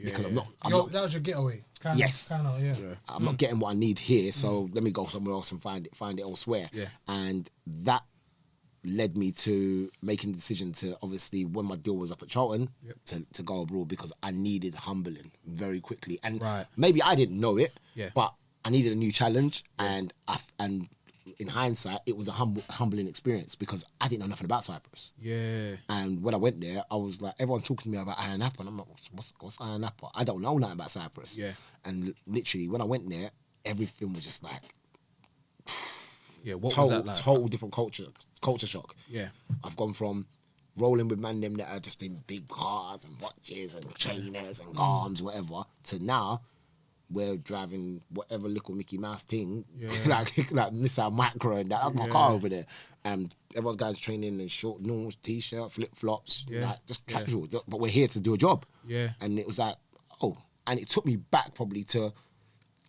Because I'm not. That was your getaway. I'm not getting what I need here, so let me go somewhere else and find it elsewhere. And that led me to making the decision to, obviously, when my deal was up at Charlton, to go abroad because I needed humbling very quickly. And maybe I didn't know it, but I needed a new challenge. And in hindsight, it was a humbling experience because I didn't know nothing about Cyprus. And when I went there, I was like, everyone's talking to me about Ayia Napa. And I'm like, what's Ayia Napa? I don't know nothing about Cyprus. And literally, when I went there, everything was just like what total, was that like? total different culture shock. Yeah. I've gone from rolling with man them that are just in big cars and watches and trainers and arms, whatever, to now we're driving whatever little Mickey Mouse thing, like Nissan Micro and that's my car over there. And everyone's guys training in short, normal t-shirt, flip-flops, like just casual. But we're here to do a job. Yeah. And it was like, oh, and it took me back probably to,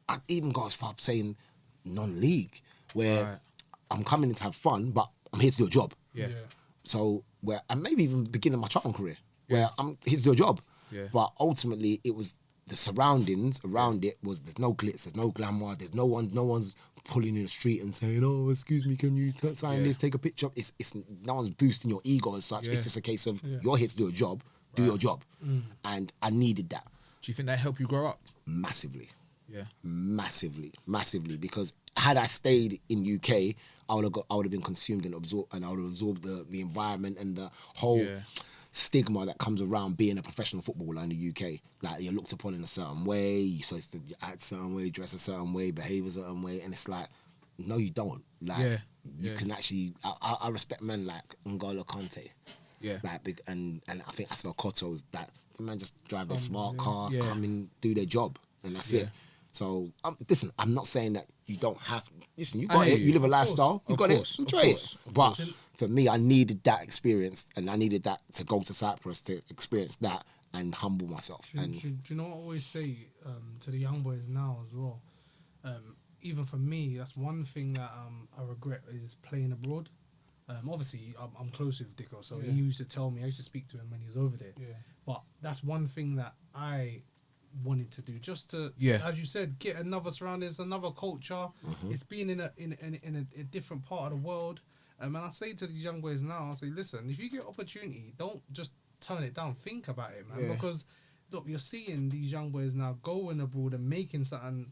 I even got as far as saying non-league, where I'm coming in to have fun, but I'm here to do a job. Yeah. So and maybe even beginning my charting career, where I'm here to do a job. Yeah. But ultimately, it was the surroundings around it was there's no glitz, there's no glamour, there's no one's pulling in the street and saying, oh, excuse me, can you sign this, take a picture? It's no one's boosting your ego as such. It's just a case of you're here to do a job, do your job. And I needed that. Do you think that helped you grow up? Massively. Yeah. Massively. Because had I stayed in UK, I would have been consumed and absorbed, and I would have absorbed the environment and the whole stigma that comes around being a professional footballer in the UK. Like, you're looked upon in a certain way, you're supposed to act a certain way, dress a certain way, behave a certain way, and it's like, no, you don't. Like, you can actually, I respect men like N'Golo Kante. Yeah. Like, and I think Asper Koto's that the man just drive their smart car, come in, do their job, and that's it. So, listen, I'm not saying that you don't have. Listen, you got it. You live a lifestyle. You got it. Enjoy it. But for me, I needed that experience, and I needed that to go to Cyprus to experience that and humble myself. Do you know what I always say to the young boys now as well? Even for me, that's one thing that I regret is playing abroad. Obviously, I'm close with Dicko, so he used to tell me. I used to speak to him when he was over there. Yeah. But that's one thing that I wanted to do, just to, as you said, get another surroundings, another culture. It's being in a different part of the world. And I say to these young boys now, I say, listen, if you get opportunity, don't just turn it down. Think about it, man. Because look, you're seeing these young boys now going abroad and making something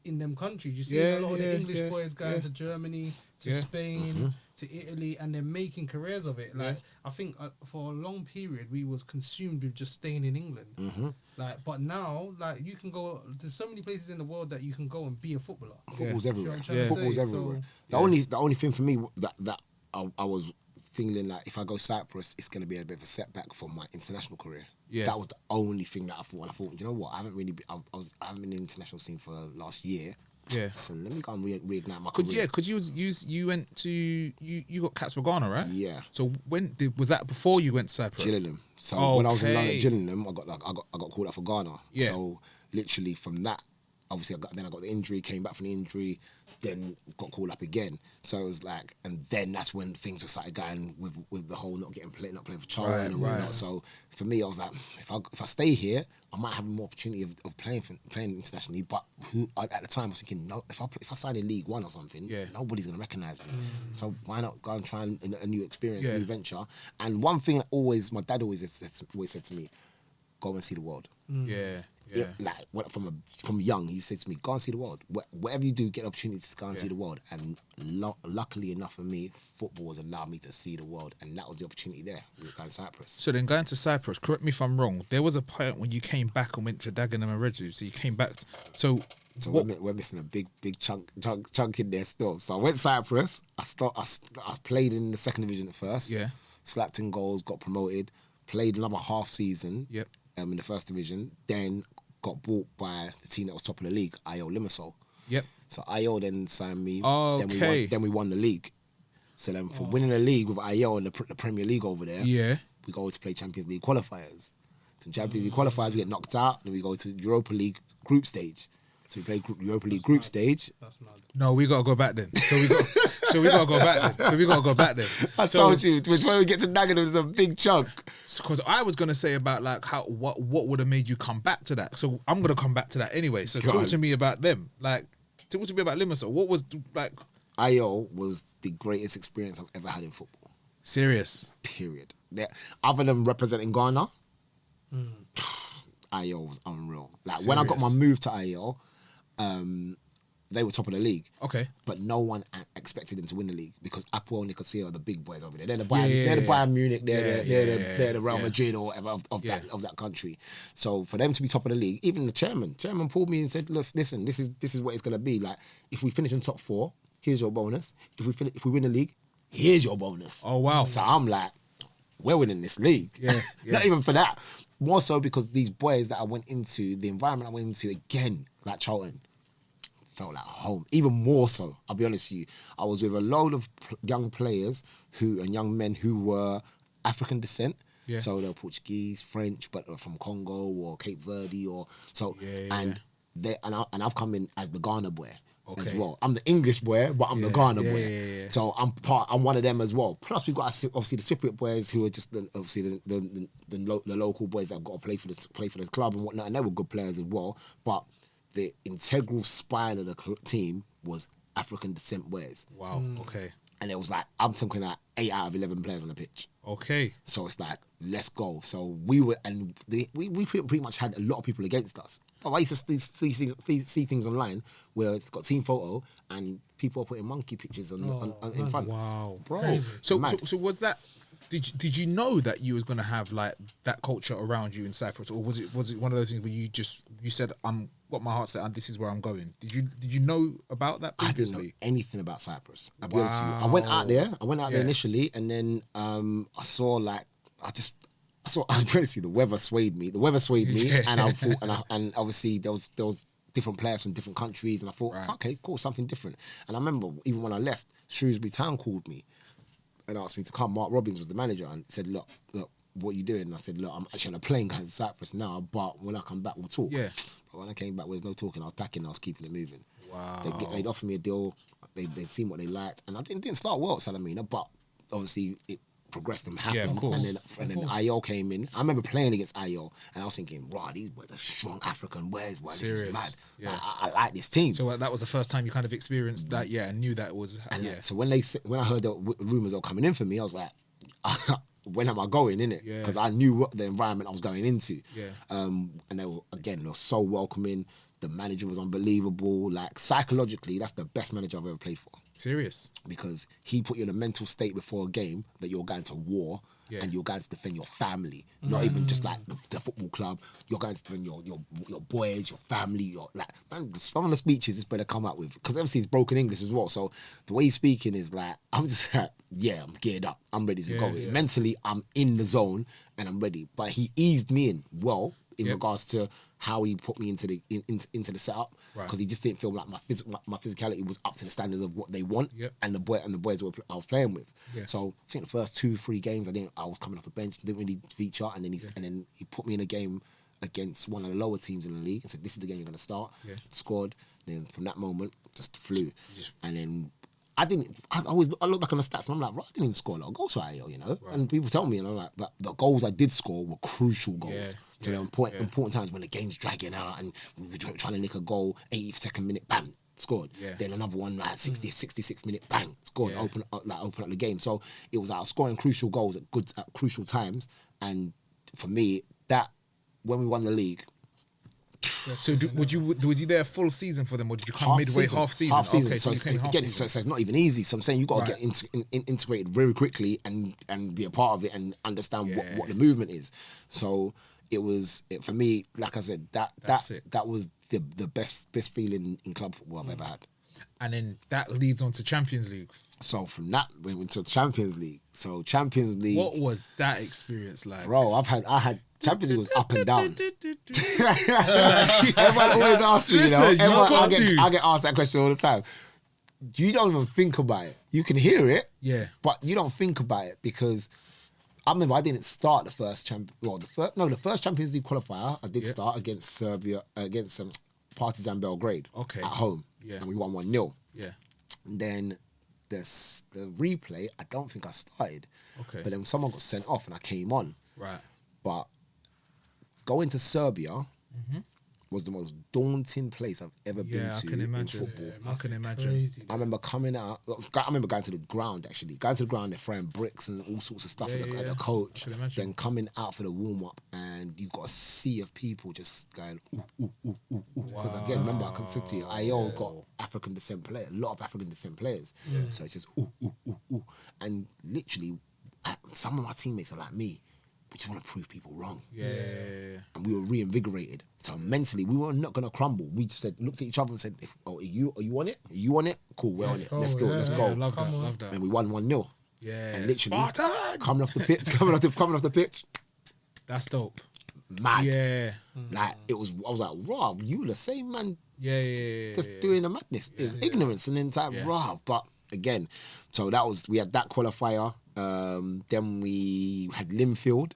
in them countries. You see a lot of the English boys going to Germany, to Spain, to Italy, and they're making careers of it. Like, I think for a long period we was consumed with just staying in England. Like, but now, like, you can go. There's so many places in the world that you can go and be a footballer. Football's everywhere. Football's everywhere. So, the only thing for me that I was feeling like if I go Cyprus, it's going to be a bit of a setback for my international career. That was the only thing that I thought. And I thought, you know what? I haven't been in the international scene for last year. Listen, let me go and reignite my career. Because you went to you got caps for Ghana, right? Yeah. So was that before you went to Cyprus? Gillingham. So when I was in London at Gillingham, I got called up for Ghana. Yeah. So literally from that, obviously I got the injury, came back from the injury, then got called up again. So it was like, and then that's when things were started going with the whole not playing for Charlton and whatnot. So for me, I was like, if I stay here, I might have more opportunity of playing internationally. But at the time I was thinking, no, if I sign in League One or something, nobody's gonna recognise me. So why not go and try a new experience, a new venture? And one thing that my dad always said to me, go and see the world. Like from young, he said to me, go and see the world. Whatever you do, get an opportunity to go and see the world. And luckily enough for me, football has allowed me to see the world, and that was the opportunity there. We were going to Cyprus. So then going to Cyprus, correct me if I'm wrong, there was a point when you came back and went to Dagenham and Redruth, so you came back. So we're missing a big chunk in there still. So I went to Cyprus. I played in the second division at first. Yeah. Slapped in goals, got promoted. Played another half season. Yep. In the first division, then got bought by the team that was top of the league, IO Limassol. Yep. So IO then signed me. Okay. Then we won the league. So then from winning the league with IO and the Premier League over there, we go to play Champions League qualifiers. So Champions League qualifiers, we get knocked out. Then we go to Europa League group stage. So we play Europa League group stage. That's mad. No, we gotta go back then. So we gotta go back then. I told you, when we get to Dagenham, there's a big chunk. Because I was gonna say about like what would have made you come back to that. So I'm gonna come back to that anyway. So talk to me about them. Like, talk to me about Limassol. What was like? IO was the greatest experience I've ever had in football. Serious. Period. Other than representing Ghana, IO was unreal. Like, serious. When I got my move to IO, they were top of the league. Okay. But no one expected them to win the league because Apoel Nicosia are the big boys over there. They're the Bayern Munich. They're the Real Madrid or whatever of that country. So for them to be top of the league, even the chairman pulled me and said, "Listen, this is what it's gonna be. Like, if we finish in top 4, here's your bonus. If we win the league, here's your bonus." Oh wow! So I'm like, we're winning this league. Yeah. Not even for that. More so because these boys that I went into, the environment I went into again, like Charlton, felt like home. Even more so, I'll be honest with you. I was with a load of young players and young men who were African descent. Yeah. So they were Portuguese, French, but from Congo or Cape Verde and I've come in as the Ghana boy. As well. I'm the English boy, but I'm the Ghana boy. Yeah. So I'm one of them as well. Plus we've got obviously the Cypriot boys who are just the local boys that have got to play for the club and whatnot, and they were good players as well. But the integral spine of the team was African descent boys. Wow. Okay. And it was like, I'm talking like 8 out of 11 players on the pitch. Okay. So it's like, let's go. So we pretty much had a lot of people against us. But I used to see things online where it's got team photo and people are putting monkey pictures in front. Wow, bro. Crazy. So was that? Did you know that you was gonna have like that culture around you in Cyprus, or was it one of those things where you said I'm got my heart set and this is where I'm going? Did you know about that previously? I didn't know anything about Cyprus. I'll be honest with you. I went out there initially, and then I saw. I'll be honest with you, the weather swayed me. And I thought, and obviously there was different players from different countries, and I thought, okay, cool, something different. And I remember even when I left, Shrewsbury Town called me and asked me to come. Mark Robbins was the manager and said, look, what are you doing? And I said, look, I'm actually on a plane going to Cyprus now, but when I come back, we'll talk. Yeah. But when I came back, there was no talking. I was packing, I was keeping it moving. Wow. They'd offered me a deal. They'd seen what they liked, and I didn't start well at Salamina, but obviously it progressed and happened. Yeah, of course. And then IO came in. I remember playing against IO, and I was thinking, wow, these boys are strong African boys. This is mad. Yeah. I like this team. So that was the first time you kind of experienced that, and knew that was. So when I heard the rumours were coming in for me, I was like, when am I going, innit? Yeah. Because I knew what the environment I was going into. Yeah. And they were so welcoming. The manager was unbelievable. Like, psychologically, that's the best manager I've ever played for. Serious? Because he put you in a mental state before a game that you're going to war and you're going to defend your family. Not even just like the football club. You're going to defend your boys, your family, some of the speeches this brother come up with, because obviously he's broken English as well. So the way he's speaking is like, I'm just like, I'm geared up. I'm ready to go. Yeah. Mentally, I'm in the zone and I'm ready. But he eased me in in regards to how he put me into the setup, because he just didn't feel like my physicality was up to the standards of what they want, and the boys I was playing with. Yeah. So I think the first 2-3 games I was coming off the bench, didn't really feature, and then he put me in a game against one of the lower teams in the league and said, "This is the game you're going to start." Yeah. Scored. Then from that moment, just flew, and then. I look back on the stats and I'm like, I didn't even score a lot of goals for IO, you know? Right. And people tell me, and I'm like, but the goals I did score were crucial goals. Yeah. To the important times when the game's dragging out and we were trying to nick a goal, 82nd minute, bang, scored. Yeah. Then another one, like 66th minute, bang, scored, open up the game. So it was like scoring crucial goals at crucial times. And for me, that, when we won the league, so was you there full season for them, or did you come midway, half season? Okay, so you came half season. So it's not even easy. So I'm saying you got to get integrated very quickly and be a part of it and understand what the movement is. So for me, like I said, that was the best feeling in club football I've ever had. And then that leads on to Champions League. So from that we went to Champions League. So Champions League. What was that experience like? Bro, I had Champions League was up and down. Everyone always asks me, I get asked that question all the time. You don't even think about it. You can hear it, but you don't think about it, because I remember I didn't start the first the first Champions League qualifier I did start against Serbia, against Partizan Belgrade at home, and we won 1-0. Yeah. And then the replay, I don't think I started. Okay. But then someone got sent off and I came on. Right. But going to Serbia, was the most daunting place I've ever been to I can imagine. in football. I can imagine. Crazy. I remember coming out. I remember going to the ground actually. Going to the ground, they're throwing bricks and all sorts of stuff at the coach. I can imagine. Then coming out for the warm up, and you got a sea of people just going ooh ooh ooh ooh ooh. Because again, remember I said to you, IO got African descent players, a lot of African descent players. So it's just ooh ooh ooh ooh, and literally, some of my teammates are like me. We just want to prove people wrong. And we were reinvigorated. So mentally, we were not gonna crumble. We just looked at each other and said, are you on it? Are you on it? Cool, we're on it. Let's go. I love that. And we won 1-0. Yeah. And literally Spartan! coming off the pitch. That's dope. Mad. Yeah. Like I was like, Rob, you were the same man. Yeah. Just doing the madness. It was ignorance and then type Rob. But again, so we had that qualifier. Then we had Linfield.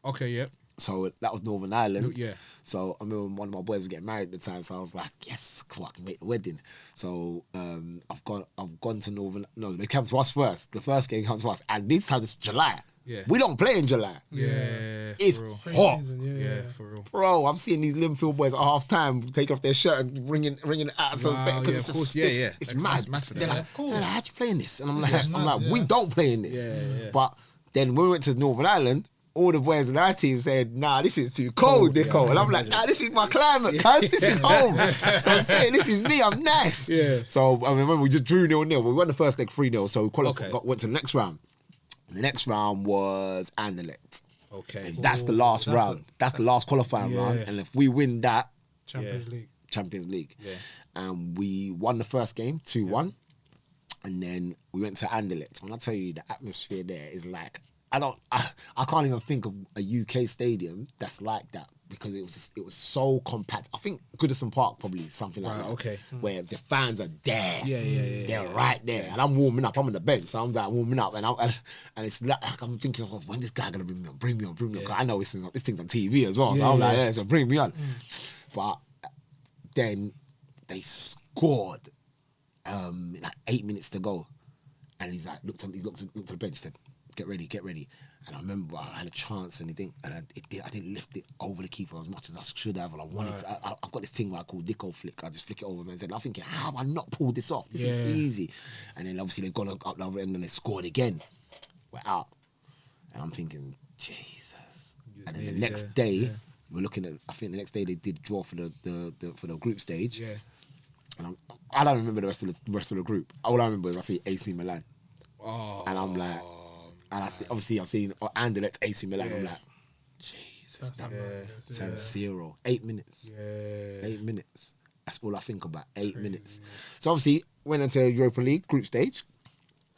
Okay, yep. So that was Northern Ireland. Yeah. So I remember one of my boys was getting married at the time, so I was like, yes, cool, I can make the wedding. So I've gone to Northern. No, they came to us first. The first game comes to us, and this time it's July. Yeah. We don't play in July. Yeah. It's for real. hot. Yeah, for real. Bro, I'm seeing these Linfield boys at half time take off their shirt and ringing it out. Because it's mad. They're like, how'd you play in this? And I'm like, we don't play in this. Yeah. But then when we went to Northern Ireland, all the boys in our team said, nah, this is too cold, Dicko. And I'm like, nah, this is my climate, cuz. This is home. So I'm saying, this is me, I'm nice. Yeah. So I remember we just drew 0-0. We won the first leg 3-0, so we qualified, went to the next round. The next round was Anderlecht. Okay. And that's the last round. That's the last qualifying round. And if we win that, Champions League. Yeah. And we won the first game, 2-1. And then we went to Anderlecht. When I tell you the atmosphere there is like, I can't even think of a UK stadium that's like that because it was so compact. I think Goodison Park probably something like that. Okay. Where the fans are there. Yeah. They're right there. And I'm warming up. I'm on the bench, so I'm like warming up. And it's like I'm thinking, when this guy gonna bring me on? 'Cause I know this thing's on TV as well. So I'm like, so bring me on. But then they scored like 8 minutes to go. And he's like, looked to the bench, said, get ready. And I remember I had a chance and I didn't lift it over the keeper as much as I should have. And I wanted to, I've got this thing where I call Dicko flick. I just flick it over and I'm thinking, how have I not pulled this off? This is easy. And then obviously they've gone up the other end and they scored again. We're out. And I'm thinking, Jesus. And then the next day, we're looking at, I think the next day they did draw for the group stage. Yeah. And I don't remember the rest of the group. All I remember is I see AC Milan. Oh. And I'm like, and obviously I've seen Anderlecht, AC Milan. I'm like, Jesus, San Siro. 8 minutes. Yeah. 8 minutes. That's all I think about. 8 minutes. So obviously went into Europa League group stage,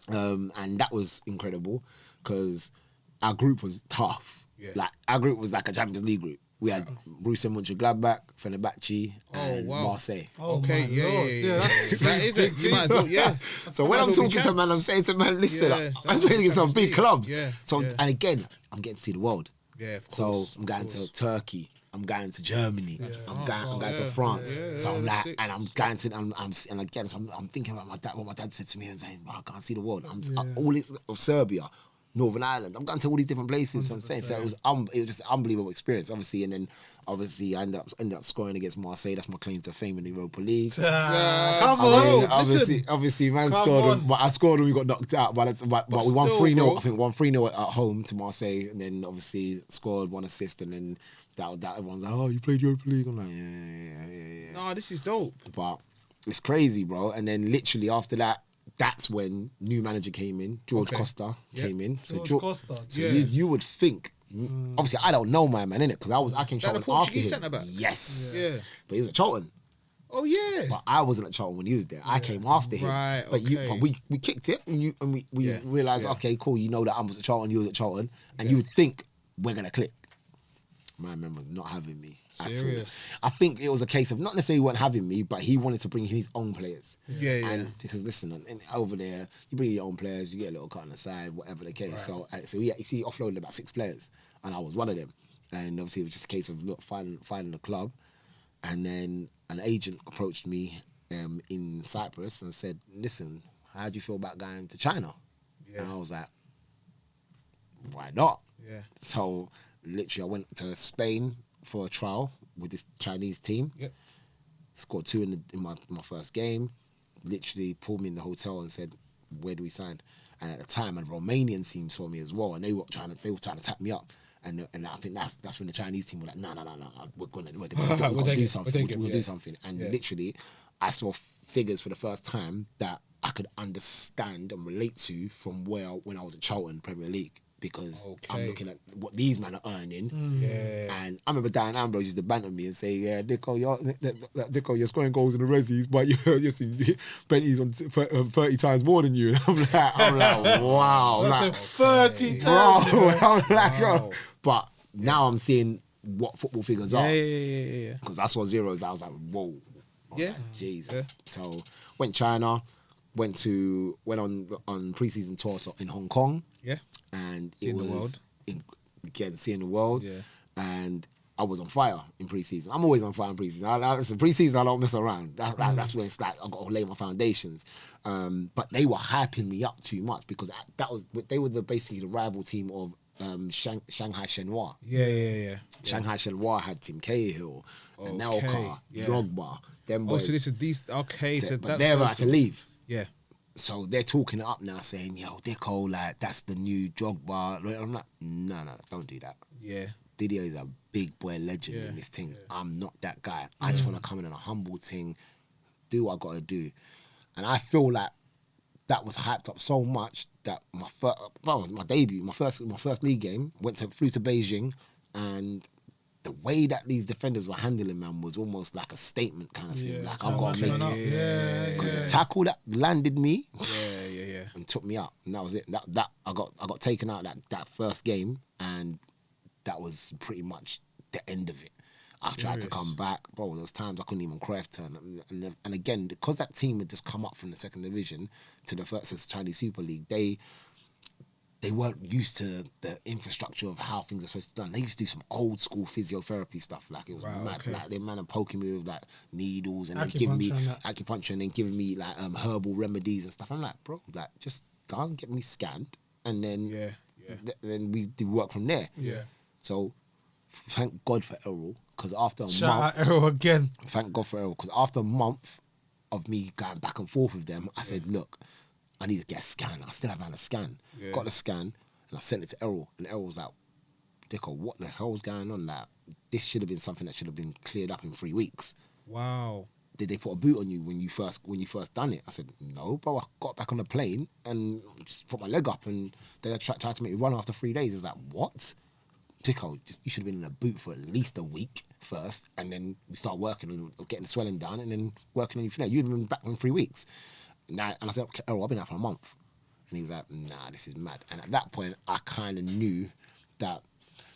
and that was incredible because our group was tough. Yeah. Like our group was like a Champions League group. We had Borussia Mönchengladbach, Fenerbahce, and Marseille. Okay, yeah. That is it. You might as well, So when I'm talking to man, I'm saying to man, listen, I'm playing against some big clubs. And again, I'm getting to see the world. Yeah, of course. So I'm going to Turkey. I'm going to Germany. I'm going to France. So I'm like, and I'm going to, and again, so I'm thinking about my dad, what my dad said to me and saying, I can't see the world. All of Serbia. Northern Ireland. I'm going to all these different places. So I'm saying, so it was just an unbelievable experience. Obviously, and then I ended up scoring against Marseille. That's my claim to fame in the Europa League. Come on, obviously, man scored. But I scored and we got knocked out. But we won 3-0. I think 1-3-0 at home to Marseille, and then obviously scored 1 assist, and then that everyone's like, oh, you played Europa League. I'm like, yeah. No, this is dope. But it's crazy, bro. And then literally after that. That's when new manager came in, George Costa came in. So Costa. So you would think, obviously I don't know my man, innit? Because I came Charlton the Portuguese after him. centre-back? Yes. Yeah. But he was at Charlton. Oh yeah. But I wasn't at Charlton when he was there. I came after him. Right. But we kicked it and we realised, okay, cool, you know that I was at Charlton, you was at Charlton, and you would think we're gonna click. My man was not having me. Serious. I think it was a case of not necessarily weren't having me, but he wanted to bring his own players. Yeah. And because listen, over there, you bring your own players, you get a little cut on the side, whatever the case. Right. So he offloaded about 6 players, and I was one of them. And obviously it was just a case of finding the club, and then an agent approached me in Cyprus and said, "Listen, how do you feel about going to China?" Yeah. And I was like, "Why not?" Yeah. So literally, I went to Spain for a trial with this Chinese team. Yep. Scored 2 in my first game. Literally pulled me in the hotel and said, "Where do we sign?" And at the time, a Romanian team saw me as well, and they were trying to tap me up. And I think that's when the Chinese team were like, no, we're gonna do something. We'll do something. And literally, I saw figures for the first time that I could understand and relate to from when I was at Charlton Premier League. Because I'm looking at what these men are earning, and I remember Dan Ambrose used to banter me and say, "Yeah, Dicko, you're scoring goals in the Rezzies, but Benty's on 30 times more than you." And I'm like, wow, like 30 times, bro. I'm like, wow. But now I'm seeing what football figures are. Yeah. Because I saw zeros. I was like, whoa, like, Jesus. So went China, went on pre-season tour in Hong Kong. Yeah. And seeing it was the world. Seeing the world. Yeah. And I was on fire in pre-season. I'm always on fire in pre-season. Listen, pre-season, I don't mess around. That's when it's like I've got to lay my foundations. But they were hyping me up too much because they were basically the rival team of Shanghai Shenhua. Yeah. Shanghai Shenhua had Tim Cahill, Anelka, Drogba. Them boys. So this is these. Okay, so but they're about to leave. Yeah. So they're talking it up now, saying, "Yo, Dicko, like that's the new Drogba." I'm like, no, don't do that. Yeah. Didier is a big boy legend in this thing. I'm not that guy. I just want to come in on a humble thing, do what I got to do, and I feel like that was hyped up so much that my debut, my first league game, flew to Beijing, and the way that these defenders were handling, man, was almost like a statement kind of thing. Like, I've got to make it. Because the tackle that landed me and took me out. And that was it. That I got taken out that first game, and that was pretty much the end of it. I tried to come back. Bro, there was times I couldn't even Cruyff turn. And again, because that team had just come up from the second division to the first Chinese Super League, they weren't used to the infrastructure of how things are supposed to be done. They used to do some old school physiotherapy stuff. Like, it was mad. Okay. Like, they man are poking me with like needles and then giving me acupuncture and then giving me like herbal remedies and stuff. I'm like, bro, like, just go and get me scanned, and then then we do work from there. Yeah. So thank God for Errol, because after a Shout month, out Errol again. Thank God for Errol, because after a month of me going back and forth with them, I said, look, I need to get a scan. I still haven't had a scan. Yeah. Got the scan, and I sent it to Errol, and Errol was like, Dicko, what the hell's going on? Like, this should have been something that should have been cleared up in 3 weeks. Wow. Did they put a boot on you when you first done it? I said, no, bro. I got back on the plane and just put my leg up, and they tried to make me run after 3 days. I was like, what? Dicko, you should have been in a boot for at least a week first, and then we start working on getting the swelling down, and then working on you from there. You'd have been back in 3 weeks. And I said, okay, Errol, I've been out for a month. And he was like, nah, this is mad. And at that point, I kind of knew that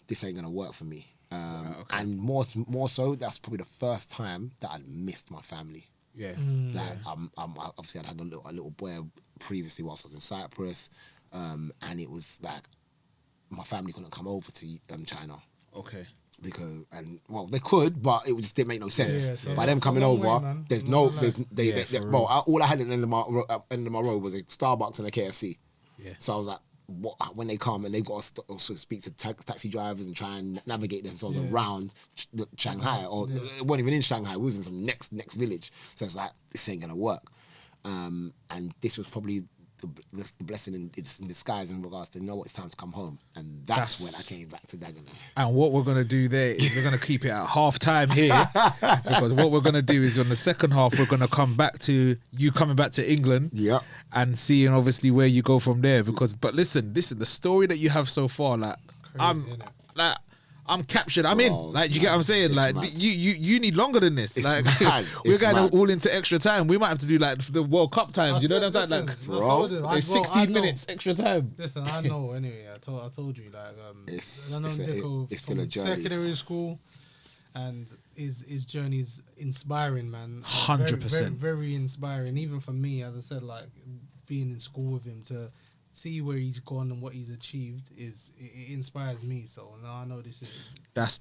this ain't going to work for me. And more so, that's probably the first time that I'd missed my family. Yeah. Like, obviously, I'd had a little boy previously whilst I was in Cyprus. And it was like, my family couldn't come over to China. Okay. Because they could, but it just didn't make no sense. Yeah, so by them coming over, all I had at the end of my road was a Starbucks and a KFC. Yeah. So I was like, when they come and they've got to also speak to taxi drivers and try and navigate them. So I was around Shanghai, or it wasn't even in Shanghai. We was in some next village. So it's like, this ain't gonna work. And this was probably the blessing in disguise in regards to know what it's time to come home, and that's when I came back to Dagenham. And what we're gonna do there is we're gonna keep it at half time here, because what we're gonna do is on the second half we're gonna come back to you coming back to England, and seeing obviously where you go from there. But listen, the story that you have so far, like, crazy, I'm captured. I'm in. Like, you get what I'm saying? Like, you need longer than this. Like, we're going all into extra time. We might have to do like the World Cup times. You know what I'm saying? Like, bro, it's 16 minutes extra time. Listen, I know. Anyway, I told you. Like, it's from secondary school, and his journey's inspiring, man. 100%. Very inspiring. Even for me, as I said, like, being in school with him, to see where he's gone and what he's achieved it inspires me. So now I know this has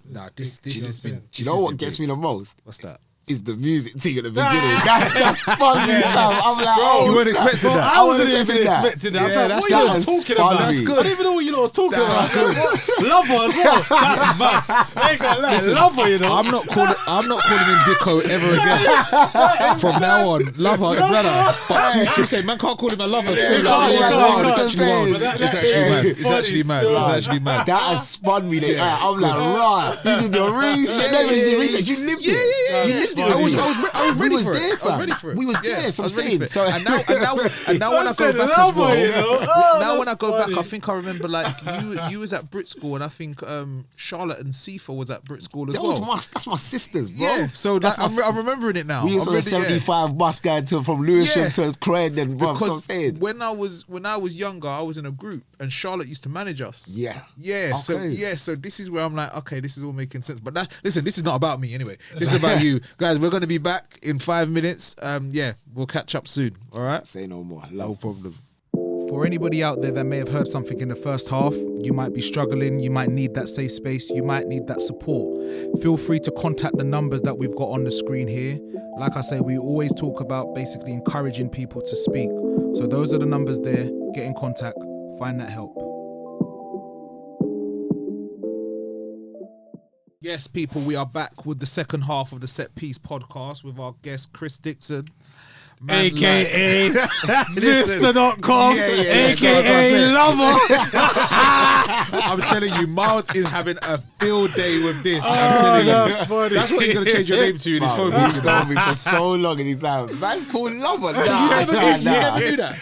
been. You know what gets me the most? What's that? is the music thing at the beginning. That's funny, fam. I'm like, you weren't expecting that. I wasn't even expecting that. Yeah, I was that's like, what good. are you talking about? That's I didn't even know what you lot was talking about. Lover as well. That's mad. I ain't gonna lie. Lover, you know. I'm not calling him Dicko ever again. From now on, lover, brother. But she said, man can't call him a lover. Still, It's actually mad. That has spun me. I'm like, right. You did your research. You lived it. You lived it. I was ready for it. I was ready for it. We was there. So I'm saying. And now when I go back as well, now when I go back, I think I remember like you was at Brit School, and I think Charlotte and Sifa was at Brit School as well. That's my sisters, bro. Yeah, so I'm remembering it now. We was on a 75 bus going from Lewisham to Croydon, bro. Because So I'm saying. when I was younger, I was in a group, and Charlotte used to manage us. Yeah. Okay. So this is where I'm like, okay, this is all making sense. But listen, this is not about me anyway. This is about you guys. We're gonna be back in 5 minutes. We'll catch up soon. All right. Say no more. No problem. For anybody out there that may have heard something in the first half, you might be struggling, you might need that safe space, you might need that support. Feel free to contact the numbers that we've got on the screen here. Like I say, we always talk about basically encouraging people to speak. So those are the numbers there. Get in contact, find that help. Yes, people, we are back with the second half of the Set Piece podcast with our guest Chris Dickson. AKA Mr.com, AKA Lover. I'm telling you, Miles is having a field day with this. I'm telling you. That's funny. That's what he's going to change your name to in his phone book. He's known me for so long, and he's like, man's called Lover. You never knew that.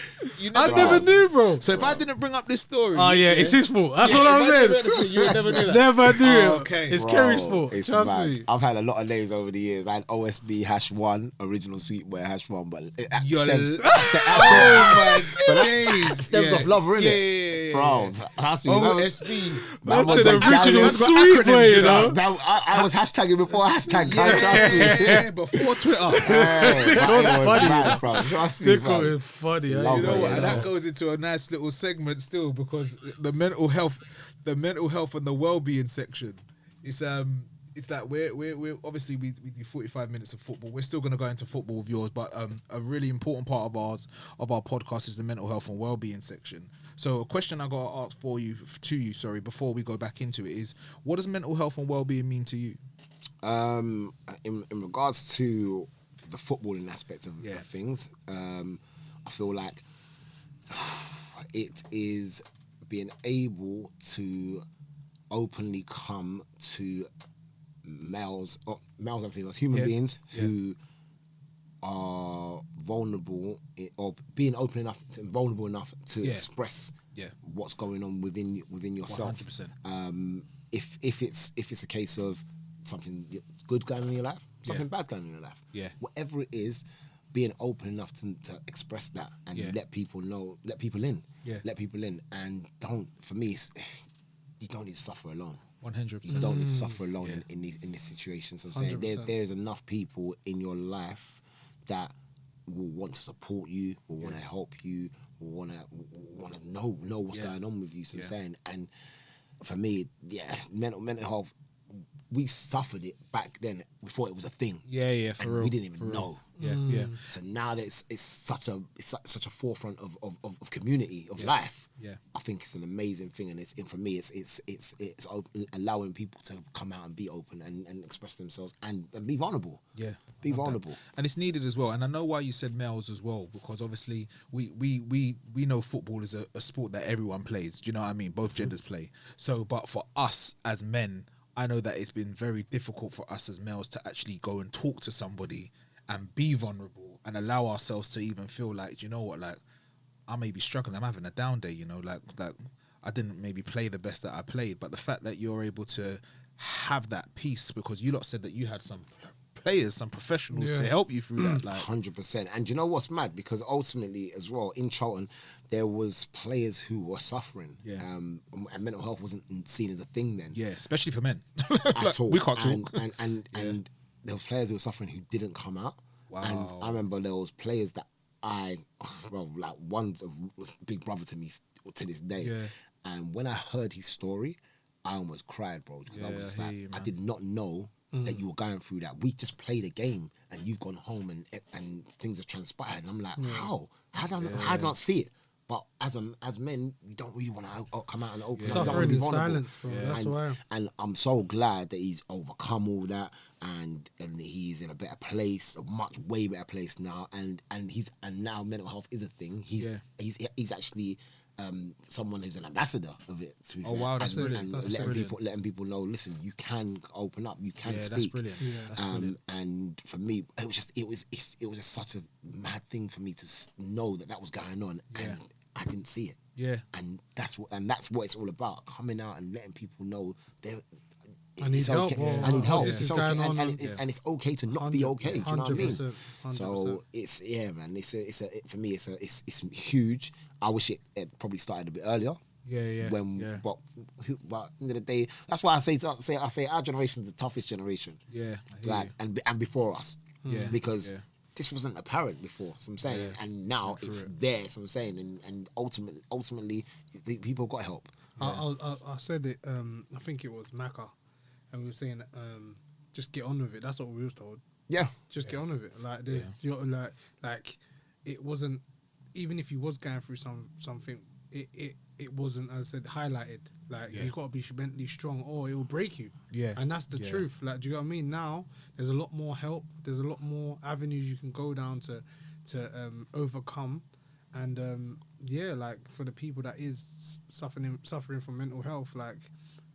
I never knew, bro. So if I didn't bring up this story, it's his fault. That's what I'm saying. You never knew that. Never knew it. Okay. It's Bro, Kerry's fault. It's Trust mad. me. I've had a lot of names over the years. I had OSB #1, original sweetboy #1, but it stems off Lover, innit? Bro, OSB. That's an original sweet boy, you know. I was hashtagging before hashtag. Trust me. Yeah, before Twitter. Trust me, Dicko bro. is funny. Love You know it, what? you And know. that goes into a nice little segment still, because the mental health and the well-being section. It's like we're obviously we do 45 minutes of football. We're still going to go into football with yours, but a really important part of our podcast is the mental health and well-being section. So a question I got to ask to you, before we go back into it is, what does mental health and well-being mean to you? In regards to the footballing aspect of things, I feel like it is being able to openly come to males and females, human beings who are vulnerable, or being open enough and vulnerable enough to express what's going on within yourself. 100%. If it's a case of something good going on in your life, something bad going on in your life, whatever it is, being open enough to express that and let people know, let people in, and for me, you don't need to suffer alone. 100%. You don't need to suffer alone in this situation. So I'm saying there's enough people in your life that will want to support you, will want to help you, will want to know what's going on with you. So I'm saying, and for me, mental health, we suffered it back then. We thought it was a thing. For real. We didn't even know. So now that it's such a forefront of community of life. I think it's an amazing thing, and for me it's allowing people to come out and be open and express themselves and be vulnerable. Be vulnerable. And it's needed as well. And I know why you said males as well, because obviously we know football is a sport that everyone plays. Do you know what I mean? Both genders play. So, but for us as men, I know that it's been very difficult for us as males to actually go and talk to somebody and be vulnerable and allow ourselves to even feel like, you know what, like, I may be struggling, I'm having a down day, you know, like I didn't maybe play the best that I played, but the fact that you're able to have that peace, because you lot said that you had some players, some professionals to help you through that. Like 100%. And you know what's mad? Because ultimately as well, in Charlton, there was players who were suffering. And mental health wasn't seen as a thing then. Especially for men. At all. We can't talk. And there was players who were suffering who didn't come out. Wow. And I remember there was players that one's was big brother to me to this day. And when I heard his story, I almost cried, bro. Because I was just like, I did not know that you were going through that. We just played a game and you've gone home and things have transpired. And I'm like, how? How do I not see it? But as men, we don't really want to come out and open up. Suffering in silence, bro. That's why. And I'm so glad that he's overcome all that, and he's in a better place, a much way better place now. And now mental health is a thing. He's actually someone who's an ambassador of it. To be fair. Wow, that's brilliant. And letting people know, listen, you can open up, you can speak. That's brilliant. That's brilliant. And for me, it was just such a mad thing for me to know that was going on, and I didn't see it. Yeah, and that's what it's all about: coming out and letting people know I need help. Okay. I need help. This is okay. going on, and it's okay to not be okay. Do you know what I mean? 100%. So it's man. For me, it's huge. I wish it probably started a bit earlier. But at the end of the day, that's why I say our generation is the toughest generation. Yeah, and before us. Yeah, because this wasn't apparent before. So I'm saying, and now it's there. So I'm saying, and ultimately, people got help. I said it. I think it was Macca, and we were saying, just get on with it. That's what we was told. Yeah, just get on with it. Like there's, you're like it wasn't. Even if you was going through something, it wasn't, as I said, highlighted. Like you got to be mentally strong, or it will break you. Yeah, and that's the truth. Like, do you know what I mean? Now there's a lot more help. There's a lot more avenues you can go down to overcome. And like for the people that is suffering from mental health, like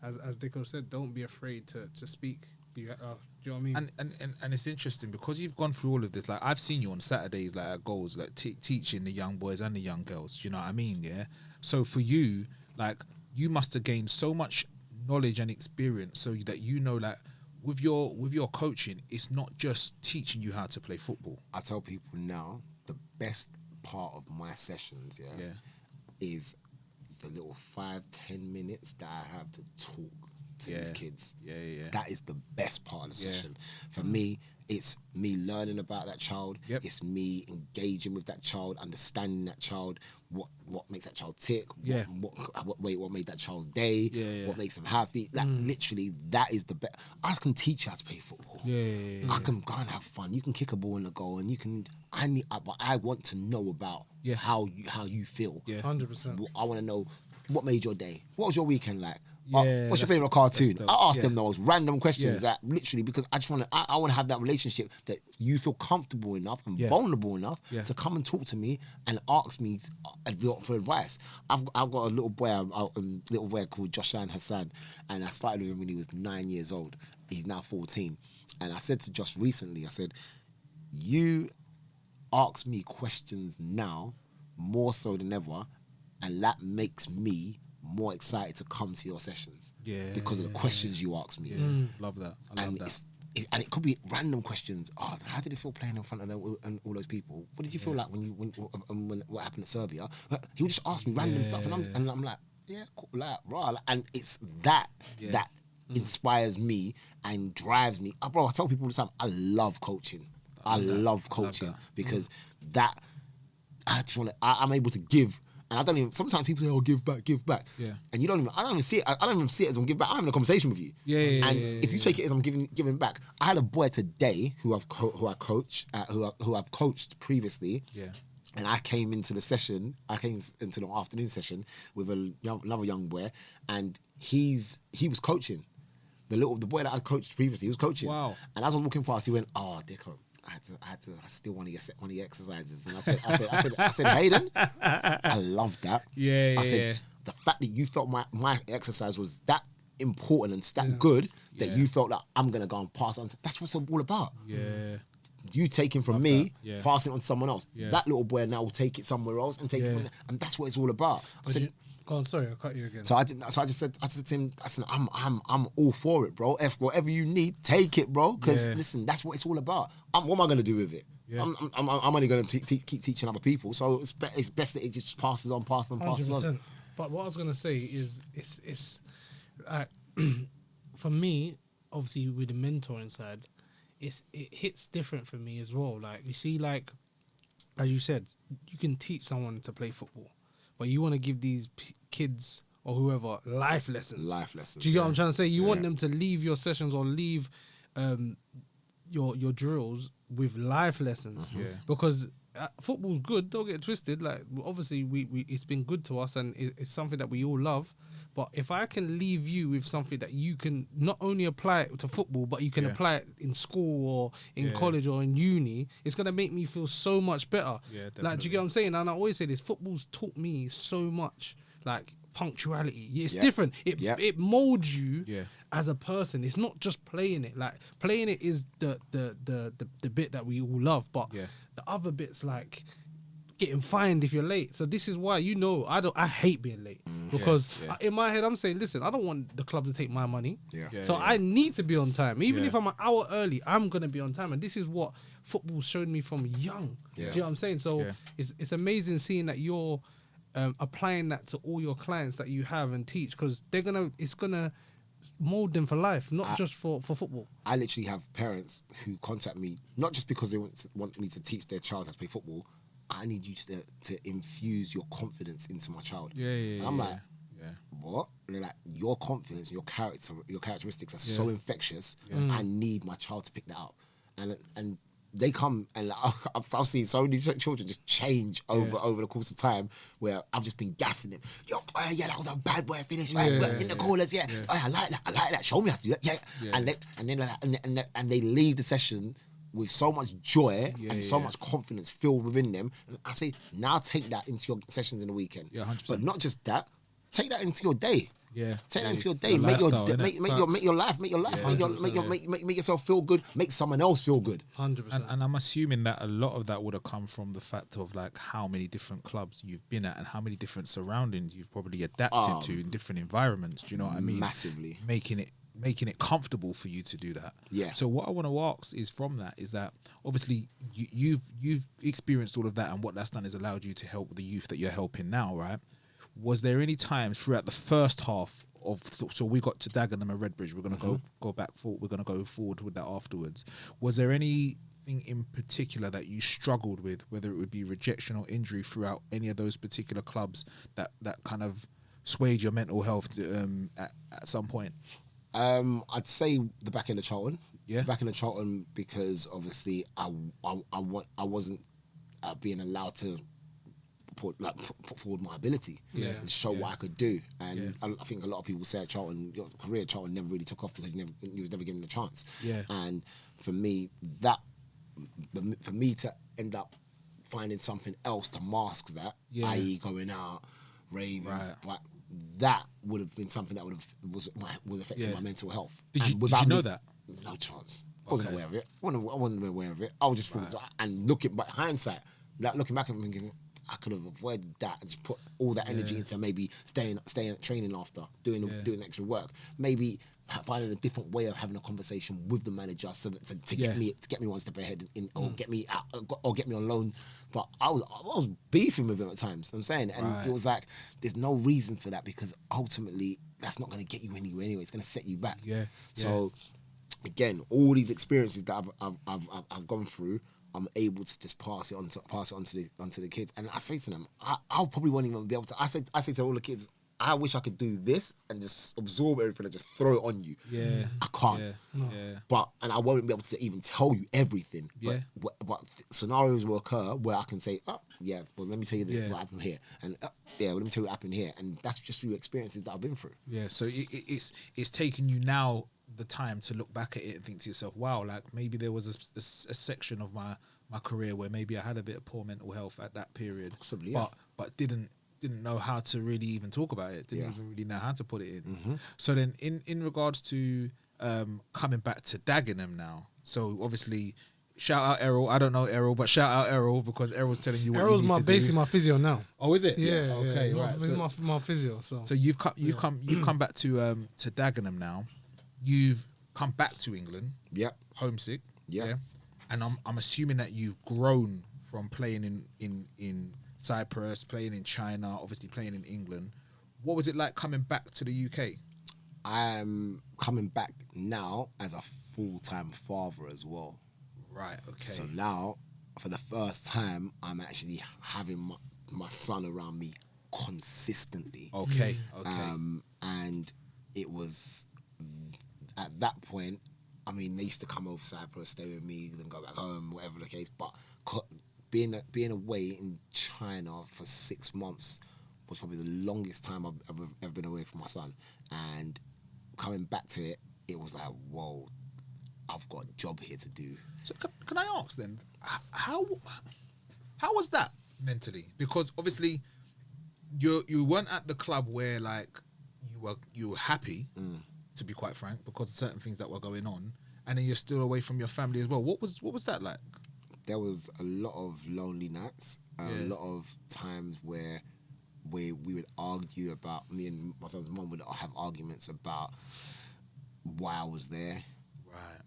as Dicko said, don't be afraid to speak. Do you know what I mean? And it's interesting because you've gone through all of this. Like I've seen you on Saturdays, like at goals, like teaching the young boys and the young girls. Do you know what I mean? Yeah. So for you, like you must have gained so much knowledge and experience, so that you know, like with your coaching, it's not just teaching you how to play football. I tell people now the best part of my sessions, is the little 5-10 minutes that I have to talk to these kids. That is the best part of the session. For me, it's me learning about that child. It's me engaging with that child, understanding that child, what makes that child tick, what made that child's day, what makes them happy. That literally, that is the best. I can teach you how to play football. I can go and have fun. You can kick a ball in the goal, and you can. But I want to know about how you feel. 100%. I want to know what made your day. What was your weekend like? What's your favorite cartoon? I ask them those random questions that literally, because I just want to have that relationship that you feel comfortable enough and vulnerable enough to come and talk to me and ask me for advice. I've got a little boy called Joshan Hassan, and I started with him when he was 9 years old. He's now 14, and I said to Josh recently, I said, you ask me questions now more so than ever, and that makes me more excited to come to your sessions because of the questions you ask me. Love that. I love that. And it could be random questions. Oh, how did it feel playing in front of them and all those people? What did you feel like when what happened at Serbia? He would just ask me random stuff, and I'm like, cool, like, rah. And it's that inspires me and drives me. Bro, I tell people all the time, I love coaching. I love coaching because that I just want to. I'm able to give. And I don't even. Sometimes people say, "Oh, give back." Yeah. And you don't even. I don't even see it. I don't even see it as I'm giving back. I'm having a conversation with you. If you take it as I'm giving back, I had a boy today who I've coached previously. Yeah. And I came into the session. I came into the afternoon session with another young boy, and he was coaching. The boy that I coached previously, he was coaching. Wow. And as I was walking past, he went, "Oh, Dicko, I still one of your exercises." And I said, Hayden, I love that. I said, the fact that you felt my exercise was that important and that good that you felt like I'm gonna go and pass on. That's what it's all about. You taking from me, passing it on to someone else. That little boy now will take it somewhere else and take it from there. And that's what it's all about. I said, go on, sorry, I cut you again. So I just said to him, I said, I'm all for it, bro. If whatever you need, take it, bro. Because listen, that's what it's all about. What am I gonna do with it? I'm only gonna keep teaching other people. So it's best that it just passes on. 100%. But what I was gonna say is, it's like for me, obviously with the mentoring side, it hits different for me as well. Like you see, like as you said, you can teach someone to play football, but you want to give these kids or whoever life lessons. Life lessons. Do you get what I'm trying to say? You want them to leave your sessions or leave your drills with life lessons. Because football's good, don't get it twisted. Like, obviously we it's been good to us, and it's something that we all love. But if I can leave you with something that you can not only apply it to football, but you can apply it in school or in college or in uni, it's gonna make me feel so much better. Like, do you get what I'm saying? And I always say this: football's taught me so much. Like, punctuality, it's different. It molds you as a person. It's not just playing it. Like, playing it is the bit that we all love, but the other bits, like getting fined if you're late. So this is why, I hate being late, because in my head I'm saying, listen, I don't want the club to take my money. So I need to be on time. Even if I'm an hour early, I'm gonna be on time. And this is what football showed me from young. Do you know what I'm saying? So it's amazing seeing that you're applying that to all your clients that you have and teach, because it's gonna mold them for life, not just for football. I literally have parents who contact me not just because they want me to teach their child how to play football. I need you to infuse your confidence into my child. And I'm like, what? And they're like, your confidence, your characteristics are so infectious. I need my child to pick that up. And they come, and I've seen so many children just change over the course of time, where I've just been gassing them. Yo, that was a bad boy finish, right? In the corners, I like that. Show me how to do that, and they leave the session with so much joy and so much confidence filled within them. And I say, now take that into your sessions in the weekend. 100%. But not just that, take that into your day. Take that into your day. Make your life. Make yourself feel good. Make someone else feel good. 100%. And I'm assuming that a lot of that would have come from the fact of, like, how many different clubs you've been at and how many different surroundings you've probably adapted to in different environments. Do you know what I mean? Massively. Making it comfortable for you to do that. So what I want to ask is, from that, is that obviously you've experienced all of that, and what that's done is allowed you to help the youth that you're helping now, right? Was there any times throughout the first half of, so we got to Dagenham and Redbridge, we're going to go back forward, we're going to go forward with that afterwards. Was there anything in particular that you struggled with, whether it would be rejection or injury throughout any of those particular clubs that kind of swayed your mental health at some point? I'd say the back end of Charlton. Back end of Charlton, because obviously I wasn't being allowed to put forward my ability and show what I could do. And I think a lot of people say at Charlton, your career at Charlton never really took off because you was never given a chance. And for me, to end up finding something else to mask that, i.e. going out, raving, but that would have been something that was affecting my mental health. Did you know that? No chance. I wasn't aware of it. I wasn't aware of it. I was just feeling and looking back, hindsight, like looking back and thinking, I could have avoided that and just put all that energy into maybe staying at training after, doing extra work. Maybe finding a different way of having a conversation with the manager so that to get me one step ahead or get me out or get me on loan. But I was beefing with him at times. I'm saying, and it was like, there's no reason for that, because ultimately that's not going to get you anywhere anyway. It's going to set you back. So again, all these experiences that I've gone through, I'm able to just pass it on to the kids. And I say to them, I probably won't even be able to. I say to all the kids, I wish I could do this and just absorb everything and just throw it on you. I can't. And I won't be able to even tell you everything. But scenarios will occur where I can say, well, let me tell you what happened here, and let me tell you what happened here, and that's just through experiences that I've been through. So it's taking you now the time to look back at it and think to yourself, wow, like maybe there was a section of my career where maybe I had a bit of poor mental health at that period, possibly, but didn't know how to really even talk about it, didn't even really know how to put it in. So then in regards to coming back to Dagenham now, so obviously shout out Errol. I don't know Errol, but shout out Errol, because Errol's telling you what Errol's you need to basically my physio now. Oh, is it? Yeah. Okay, right. He's my physio. So you've come back to Dagenham now. You've come back to England. Homesick. And I'm assuming that you've grown from playing in Cyprus, playing in China, obviously playing in England. What was it like coming back to the UK? I'm coming back now as a full-time father as well. Right, okay. So now, for the first time, I'm actually having my son around me consistently. Okay. And it was, at that point, I mean, they used to come over Cyprus, stay with me, then go back home, whatever the case. But being away in China for 6 months was probably the longest time I've ever been away from my son. And coming back to it, it was like, whoa, I've got a job here to do. So can I ask then, how was that mentally? Because obviously you weren't at the club where like you were happy, to be quite frank, because of certain things that were going on, and then you're still away from your family as well. What was that like? There was a lot of lonely nights, a lot of times where we would argue about, me and my son's mum would have arguments about why I was there. Right.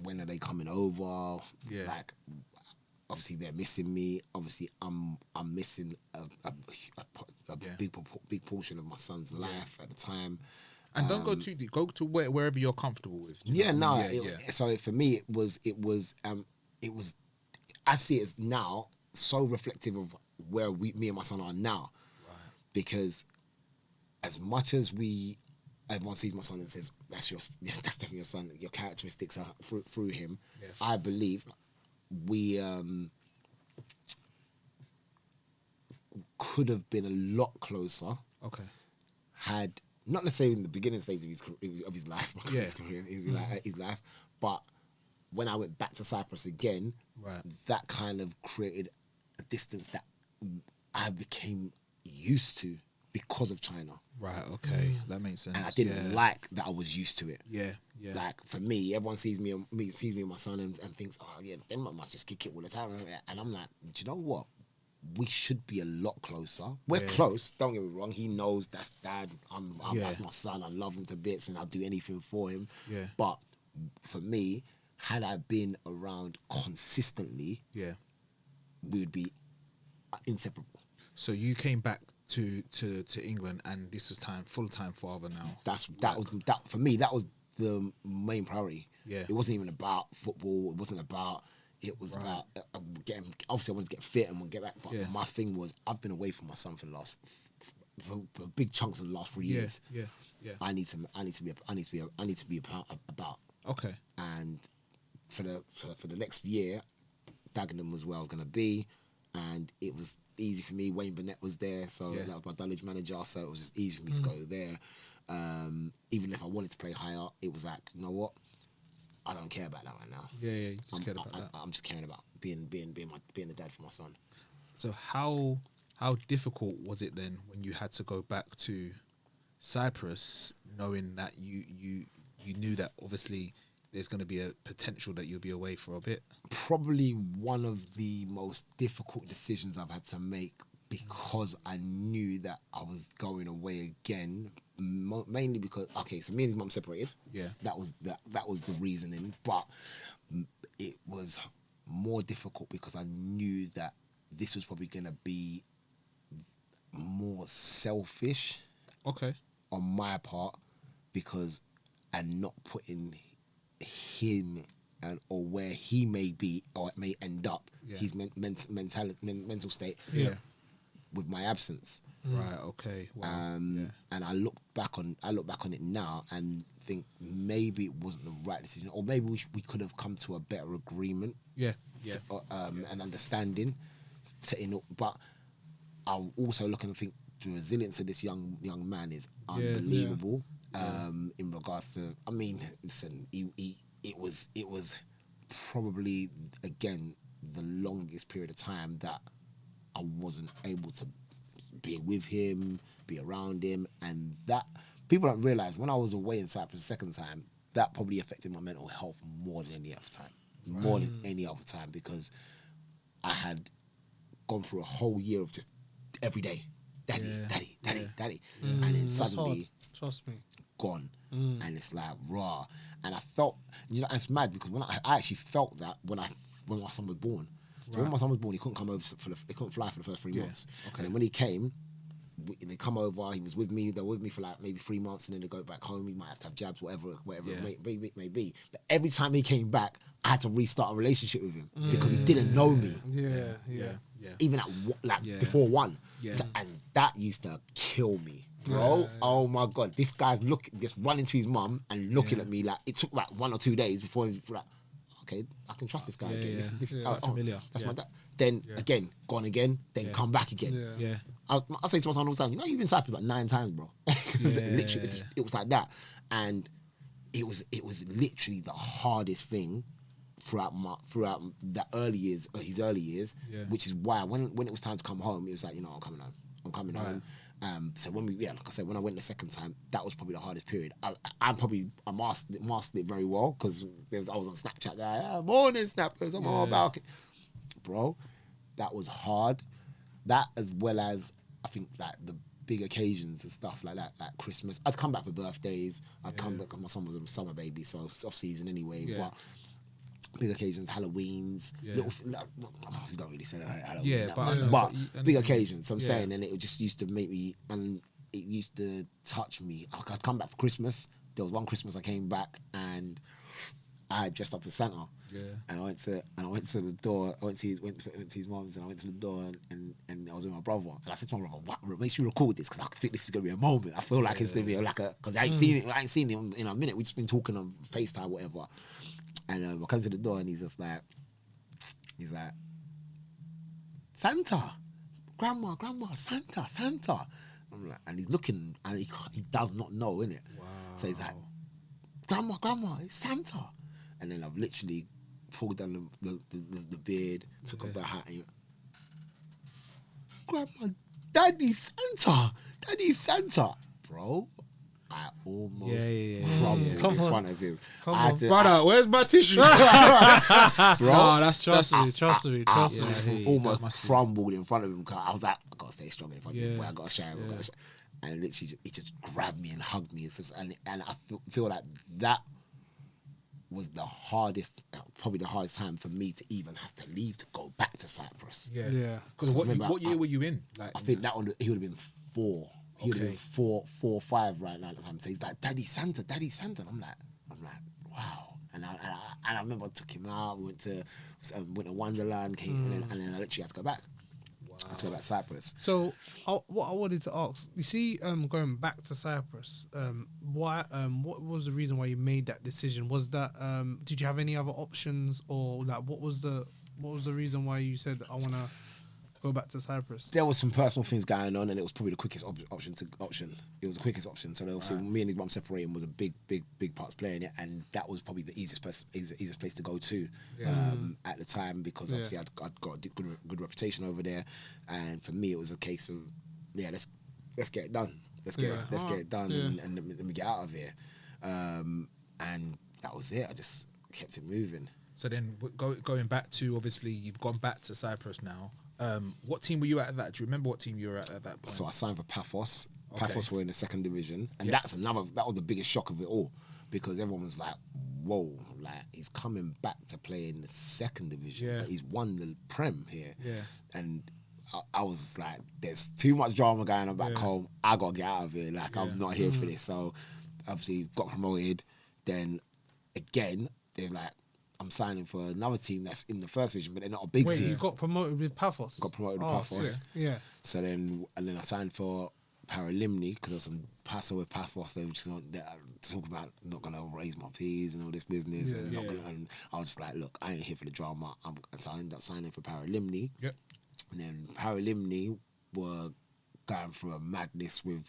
When are they coming over? Yeah. Like, obviously they're missing me. Obviously I'm missing a big portion of my son's life at the time. And don't go too deep. Go to wherever you're comfortable with. So for me, it was. I see it as now so reflective of where me and my son are now, right. Because as much as everyone sees my son and says that's definitely your son. Your characteristics are through him. Yeah. I believe we could have been a lot closer. Okay. Had not necessarily in the beginning stage of his life, his life, but when I went back to Cyprus again, right. that kind of created a distance that I became used to because of China. Right, okay. That makes sense. And I didn't like that I was used to it. Yeah. Like, for me, everyone sees me and my son and thinks, oh, yeah, they must just kick it all the time. And I'm like, do you know what? We should be a lot closer. We're close, don't get me wrong. He knows that's dad. That's my son. I love him to bits and I'll do anything for him. Yeah. But for me, had I been around consistently, we would be inseparable. So you came back to England, and this was full-time father now. That for me, that was the main priority. Yeah. It wasn't even about football. It wasn't about. It was about getting. Obviously, I wanted to get fit and we'll get back. But my thing was, I've been away from my son for the last for big chunks of the last 3 years. Yeah. I need to be about. Okay. And for the next year, Dagenham was where I was going to be, and it was easy for me. Wayne Burnett was there, so that was my Dulwich manager, so it was just easy for me to go there. Even if I wanted to play higher, it was like, you know what, I don't care about that right now. Yeah, you just cared about that. I'm just caring about being the dad for my son. So how difficult was it then when you had to go back to Cyprus, knowing that you knew that obviously there's going to be a potential that you'll be away for a bit? Probably one of the most difficult decisions I've had to make, because I knew that I was going away again, mainly because, so me and his mum separated. Yeah. That was the reasoning. But it was more difficult because I knew that this was probably going to be more selfish. Okay. On my part, and not putting him or where he may be or may end up, his mental state, with my absence. Right. Okay. Wow. And I look back on it now and think maybe it wasn't the right decision, or maybe we could have come to a better agreement. And understanding. But I'll also look and think the resilience of this young man is unbelievable. In regards to, I mean, listen, it was probably, again, the longest period of time that I wasn't able to be with him, be around him, and that people don't realise, when I was away in Cyprus the second time, that probably affected my mental health more than any other time, because I had gone through a whole year of just every day, daddy, and then suddenly, trust me, gone, and it's like raw. And I felt, it's mad because when I actually felt that when my son was born. So when my son was born, he couldn't come over he couldn't fly for the first 3 months. Okay. And then when he came, they come over. He was with me. They were with me for like maybe 3 months, and then they go back home. He might have to have jabs, whatever it may be. But every time he came back, I had to restart a relationship with him because he didn't know me. Yeah. Even at before one. Yeah. So, and that used to kill me. bro. Oh my God, this guy's just running to his mum and looking at me like it took about 1 or 2 days before he was like, okay, I can trust this guy again. This is familiar. That's my dad. Then again, gone again, then come back again. Yeah. I say to my son all the time, you know, you've been Cyprus about 9 times, bro. Literally, it was like that, and it was literally the hardest thing throughout the early years, his early years, which is why when it was time to come home, it was like, you know, I'm coming home. So when like I said, when I went the second time, that was probably the hardest period. I masked it very well because I was on Snapchat, morning snappers, I'm all about it, bro. That was hard. That as well as I think like the big occasions and stuff like that, like Christmas. I'd come back for birthdays. I'd come back because my son was a summer baby, so off season anyway. Yeah. But big occasions, Halloweens, you don't really say that Halloween but big occasions, I'm saying, and it just used to make me, and it used to touch me. I'd come back for Christmas. There was one Christmas I came back and I had dressed up as Santa. And I went to the door. I went to his mom's, and I went to the door, and I was with my brother. And I said to my brother, "What? Make sure you record this because I think this is gonna be a moment. I feel like it's gonna be because I ain't seen him in a minute. We just been talking on FaceTime, whatever." And I come to the door, and he's like, Santa, grandma, Santa. I'm like, and he's looking, and he does not know, innit? Wow. So he's like, grandma, it's Santa. And then I've literally pulled down the beard, took off the hat, and grandma, Daddy Santa, bro. I almost crumbled in front of him. Brother, where's my tissue? Bro, Trust me. Almost crumbled in front of him. I was like, I gotta stay strong in front of this boy. I gotta show him. And literally, he just grabbed me and hugged me. And I feel like that was the hardest, probably the hardest time for me to even have to leave to go back to Cyprus. Yeah. Because what year were you in? Like, I think he would have been 4. He would have been 4 or 5 right now at the time. So he's like, Daddy Santa. And I'm like, wow. And I remember I took him out. We went to Wonderland, and then I literally had to go back. Wow. I had to go back to Cyprus. So what I wanted to ask, you see, going back to Cyprus, what was the reason why you made that decision? Was that did you have any other options, or like what was the reason why you said I want to go back to Cyprus? There was some personal things going on, and it was probably the quickest option. It was the quickest option. So obviously, me and his mum separating was a big part playing it, and that was probably the easiest place to go to at the time, because obviously I'd got a good reputation over there, and for me it was a case of let's get it done. Let's get it done, and let me get out of here. And that was it. I just kept it moving. So then, going back to, obviously, you've gone back to Cyprus now. What team were you at that? Do you remember what team you were at that point? So I signed for Paphos. Paphos were in the 2nd division, and that was the biggest shock of it all, because everyone was like, "Whoa, like he's coming back to play in the 2nd division. Like, he's won the Prem here." And I was like, "There's too much drama going on back home. I gotta get out of here. Like I'm not here for this." So obviously got promoted. Then again, they're like, I'm signing for another team that's in the 1st division, but they're not a big team. You got promoted with Paphos? Got promoted with Paphos. Sick. Yeah. So then I signed for Paralimni, because there was some passo with Paphos. They were just talk about not going to raise my fees and all this business. And I was just like, look, I ain't here for the drama. So I ended up signing for Paralimni. Yep. And then Paralimni were going through a madness with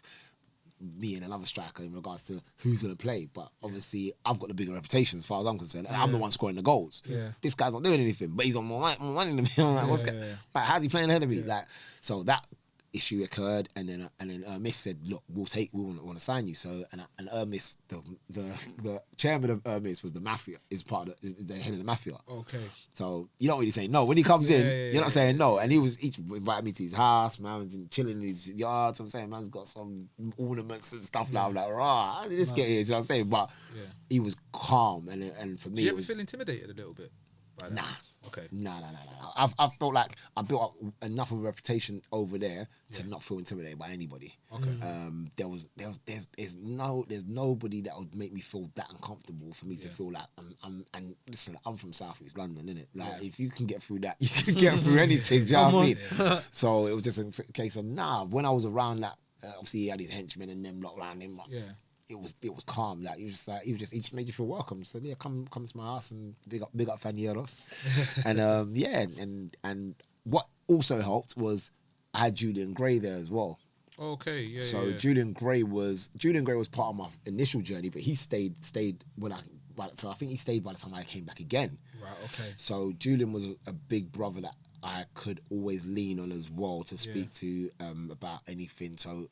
me and another striker in regards to who's going to play. But obviously, I've got the bigger reputation as far as I'm concerned, and I'm the one scoring the goals. This guy's not doing anything, but he's on more money than me. I'm like, like, how's he playing ahead of me? Like, so that issue occurred, and then Hermes said, look, we want to sign you. So and Hermes, the chairman of Hermes was the mafia, is part of the head of the mafia. Okay. So you don't really say no when he comes in. You're not saying no. And he invited me to his house. Man was chilling in his yard. So I'm saying, man's got some ornaments and stuff. Like, I'm like, rah, how did this get here? You know what I'm saying? But he was calm, and for me, do you ever feel intimidated a little bit? Nah. Okay. No. I felt like I built up enough of a reputation over there to not feel intimidated by anybody. Okay. There's nobody that would make me feel that uncomfortable for me to feel like and listen, I'm from South East London, innit? Like if you can get through that, you can get through anything. Do you know what I mean? So it was just a case of when I was around that obviously he had his henchmen and them lot around him. Yeah. It was calm. Like he just made you feel welcome. So yeah, come to my house and big up Fanieros. And and what also helped was I had Julian Gray there as well. Okay, yeah. So Julian Gray was part of my initial journey, but he stayed so I think he stayed by the time I came back again. Right, okay. So Julian was a big brother that I could always lean on as well to speak to about anything. So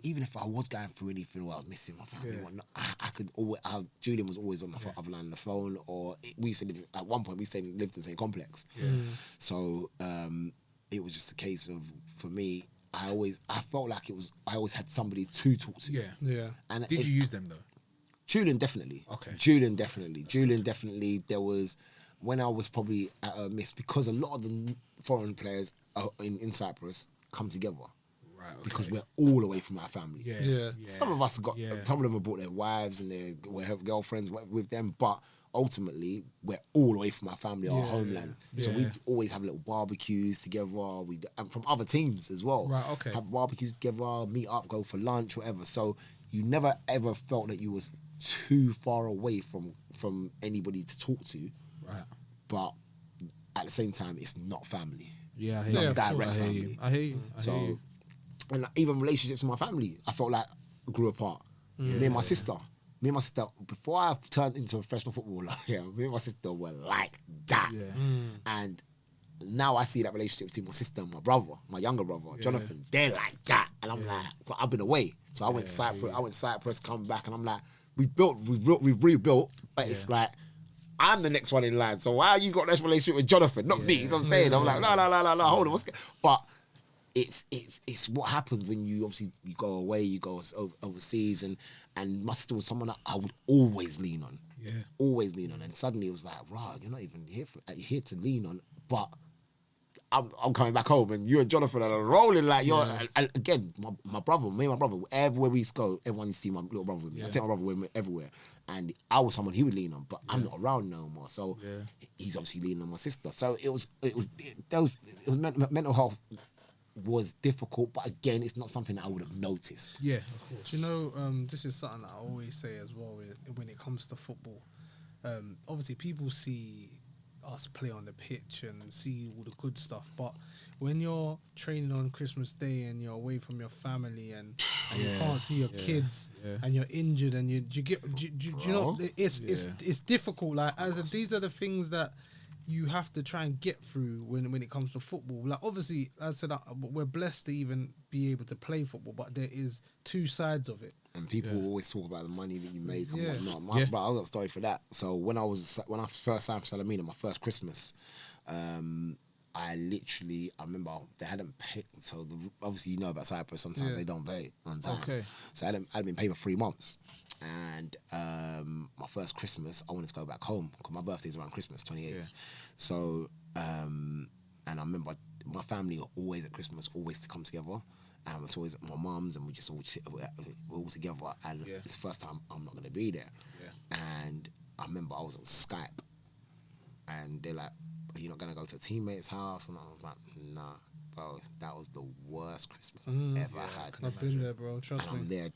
even if I was going through anything, I was missing my family, and whatnot, I could always. Julian was always on the other line of the phone, or we used to live at one point. We lived in the same complex. Yeah. So it was just a case of, for me, I felt like I always had somebody to talk to. Yeah, yeah. And did you use them though? Julian definitely. Okay. Julian definitely. There was when I was probably at a miss, because a lot of the foreign players in Cyprus come together. Right. Okay. Because we're all away from our families. Yes, yeah. Some of us some of them have brought their wives and their girlfriends with them, but ultimately we're all away from our family, our homeland. So we always have little barbecues together. And from other teams as well. Right. Okay. Have barbecues together, meet up, go for lunch, whatever. So you never ever felt that you was too far away from anybody to talk to. Right. But at the same time, it's not family. Yeah, I hear not you. direct family. I hear you. And even relationships with my family, I felt like grew apart. Me and my sister, before I turned into a professional footballer, me and my sister were like that. Yeah. And now I see that relationship between my sister and my brother, my younger brother, Jonathan. They're like that, and I'm like, I've been away, so I went Cyprus. I went Cyprus, come back, and I'm like, we've rebuilt, but it's like, I'm the next one in line. So why you got this relationship with Jonathan, not me? You know what I'm saying? I'm like, no, hold on, but it's what happens when you obviously you go away, you go overseas, and my sister was someone that I would always lean on. Yeah. Always lean on. And suddenly it was like, right, you're not even here you're here to lean on, but I'm coming back home and you and Jonathan are rolling like you're and again, me and my brother, everywhere we go, everyone used to see my little brother with me. I take my brother with me everywhere. And I was someone he would lean on, but I'm not around no more. So he's obviously leaning on my sister. So mental health was difficult, but again, it's not something that I would have noticed. Yeah, of course. You know, this is something that I always say as well when it comes to football. Obviously, people see us play on the pitch and see all the good stuff, but when you're training on Christmas Day and you're away from your family and you can't see your kids and you're injured and you know it's difficult. Like these are the things that you have to try and get through when it comes to football. Like obviously, as I said, we're blessed to even be able to play football, but there is two sides of it. And people always talk about the money that you make and whatnot. But I've got a story for that. So when I first signed for Salamina, my first Christmas, I remember they hadn't paid. So obviously you know about Cyprus, sometimes they don't pay on time. Okay. So I hadn't been paid for 3 months. And my first Christmas, I wanted to go back home because my birthday's around Christmas, 28th. Yeah. So, and I remember my family are always at Christmas, always to come together. It's always at my mum's and we just all sit all together. And it's the first time I'm not going to be there. Yeah. And I remember I was on Skype and they're like, are you not going to go to a teammate's house? And I was like, nah, bro, that was the worst Christmas I've ever had. I've been there, bro, trust me. I'm there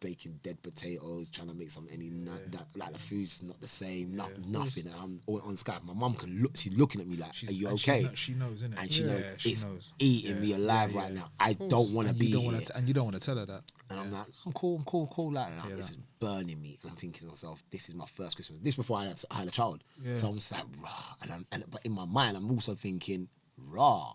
baking dead potatoes, trying to make something like the food's not the same, nothing. And I'm on Skype. My mum she's looking at me like, are you okay? She knows, innit? And she knows eating me alive right now. I don't want to be here. And you don't want to tell her that. And I'm like, I'm cool. Like, this is burning me. And I'm thinking to myself, this is my first Christmas. This before I had a child. Yeah. So I'm just like, rah. But in my mind, I'm also thinking, rah.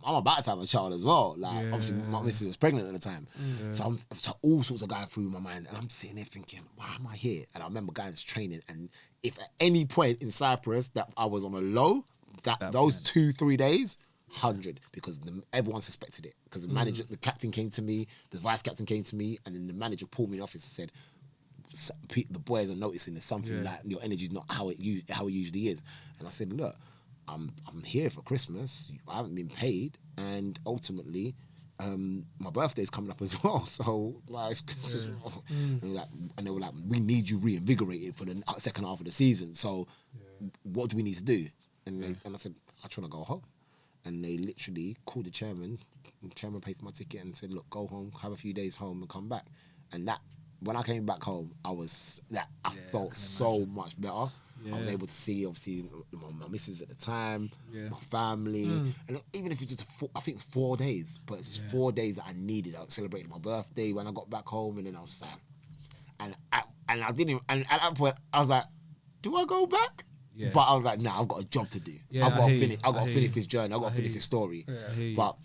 I'm about to have a child as well. Like obviously my missus was pregnant at the time. So all sorts of going through my mind and I'm sitting there thinking, why am I here? And I remember going to training and if at any point in Cyprus that I was on a low, those 2-3 days, 100 because everyone suspected it. Because the manager, the captain came to me, the vice captain came to me and then the manager pulled me in the office and said, the boys are noticing there's something like your energy's not how it usually is. And I said, look, I'm here for Christmas. I haven't been paid, and ultimately, my birthday's coming up as well. So like, and they were like, we need you reinvigorated for the second half of the season. So, what do we need to do? And I said, I just want to go home. and they literally called the chairman. The chairman paid for my ticket and said, "Look, go home, have a few days home, and come back." And that, when I came back home, I felt so much better. Yeah. I was able to see, obviously, my missus at the time, my family, and even if it's just I think 4 days, but it's just 4 days that I needed. I celebrated my birthday when I got back home, and then I was sad. And I didn't even, and at that point, I was like, do I go back? Yeah. But I was like, nah, I've got a job to do. Yeah, I've got to finish this journey. I've got to finish this story. Yeah, but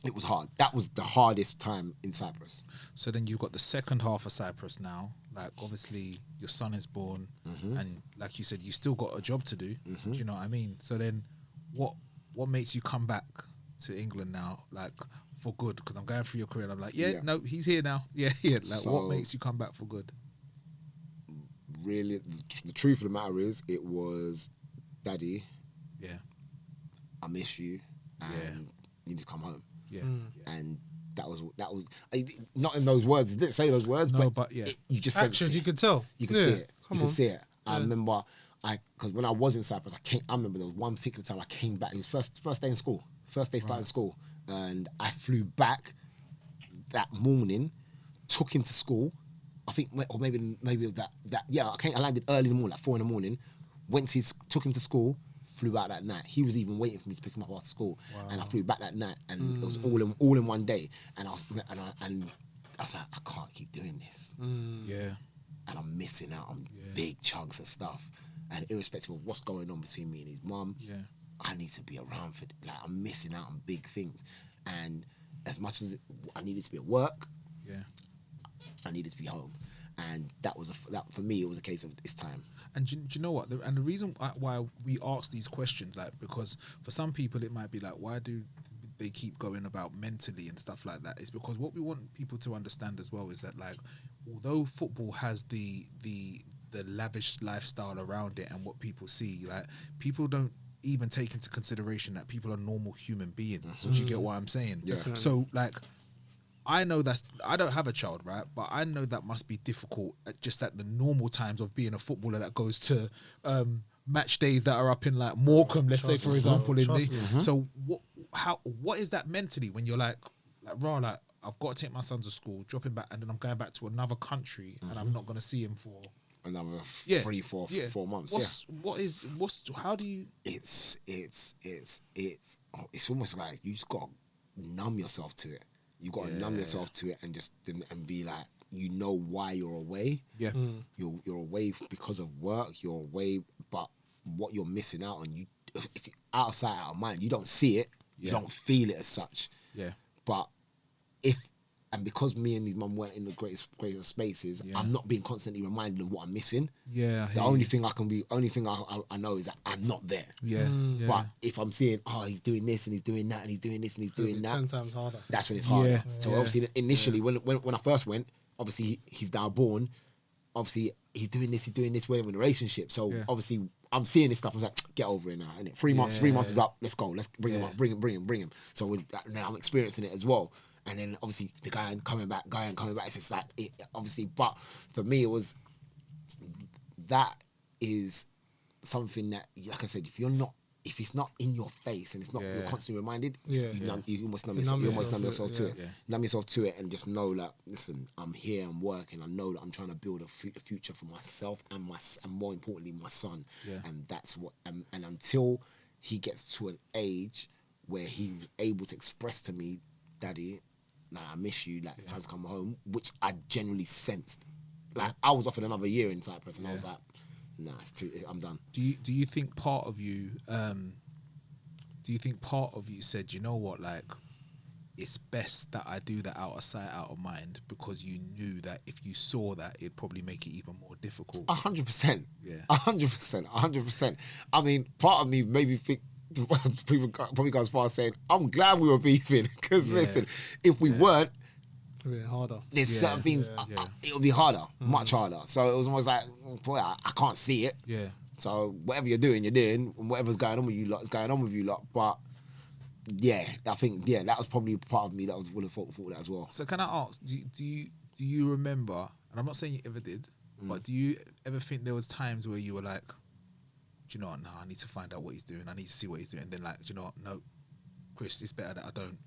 it was hard. That was the hardest time in Cyprus. So then you've got the second half of Cyprus now. Like, obviously, your son is born, and like you said, you still got a job to do. Do you know what I mean? So then, what makes you come back to England now, like, for good? Because I'm going through your career, and I'm like, no, he's here now. Yeah. Like, so, what makes you come back for good? Really, the truth of the matter is, it was, Daddy. Yeah. I miss you, and you need to come home. Yeah. And that was not in those words. It didn't say those words, but you just actions. You could tell. You could see it. You could see it. I remember, because when I was in Cyprus, I remember there was one particular time I came back. It was first day in school. First day starting school, and I flew back that morning, took him to school. I think, or maybe it was that. I landed early in the morning, like 4 a.m. Took him to school. Flew out that night. He was even waiting for me to pick him up after school, and I flew back that night, and it was all in one day. And I was like, I can't keep doing this. Yeah, and I'm missing out on big chunks of stuff. And irrespective of what's going on between me and his mum, I need to be around for. Like, I'm missing out on big things. And as much as I needed to be at work, I needed to be home. And that for me, it was a case of it's time. And do you know what? And the reason why we ask these questions, like, because for some people it might be like, why do they keep going about mentally and stuff like that? Is because what we want people to understand as well is that, like, although football has the lavish lifestyle around it and what people see, like, people don't even take into consideration that people are normal human beings. Do you get what I'm saying? Yeah. So, like, I know that I don't have a child, right? But I know that must be difficult just at the normal times of being a footballer that goes to match days that are up in, like, Morecambe, let's say, for example. So what is that mentally when you're like, I've got to take my son to school, drop him back, and then I'm going back to another country, and I'm not going to see him for another 4 months. How do you? It's almost like you just got to numb yourself to it. You got to numb yourself to it and be like, you know why you're away. Yeah. You're away because of work. You're away, but what you're missing out on, if you're out of sight, out of mind, you don't see it. You don't feel it as such. Yeah. But because me and his mum weren't in the greatest spaces, I'm not being constantly reminded of what I'm missing. Yeah. The only thing I know is that I'm not there. Yeah. But if I'm seeing, he's doing this and he's doing that and he's doing this and he's doing that, 10 times harder. That's when it's harder. Yeah. So obviously initially when I first went, obviously he's now born. Obviously he's doing this. We're in a relationship. So obviously I'm seeing this stuff. I was like, get over it now. And 3 months is up. Let's go. Let's bring him up. Bring him. So now I'm experiencing it as well. And then obviously the guy coming back. It's just like, obviously, but for me it was, that is something that, like I said, if it's not in your face and it's not, you're constantly reminded, you almost numb yourself to it. Numb yourself to it and just know that, listen, I'm here, I'm working, I know that I'm trying to build a future for myself and more importantly, my son. Yeah. And that's what, and until he gets to an age where he's able to express to me, Daddy, like, I miss you, like, it's time to come home, which I generally sensed. Like, I was offered another year in Cyprus and I was like, nah, I'm done. Do you think part of you said, you know what, like, it's best that I do that out of sight, out of mind, because you knew that if you saw that, it'd probably make it even more difficult? 100%. Yeah. 100%. I mean, part of me maybe think, people probably go as far as saying, I'm glad we were beefing, because listen, if we weren't, it'd be harder. There's certain things, it would be harder, much harder. So it was almost like, boy, I can't see it. Yeah. So whatever you're doing, and whatever's going on with you lot is going on with you lot. But I think that was probably part of me that would have thought that as well. So can I ask, do you remember? And I'm not saying you ever did, but do you ever think there was times where you were like, do you know what? No, I need to find out what he's doing. I need to see what he's doing. And then, like, do you know what? No, Chris, it's better that I don't.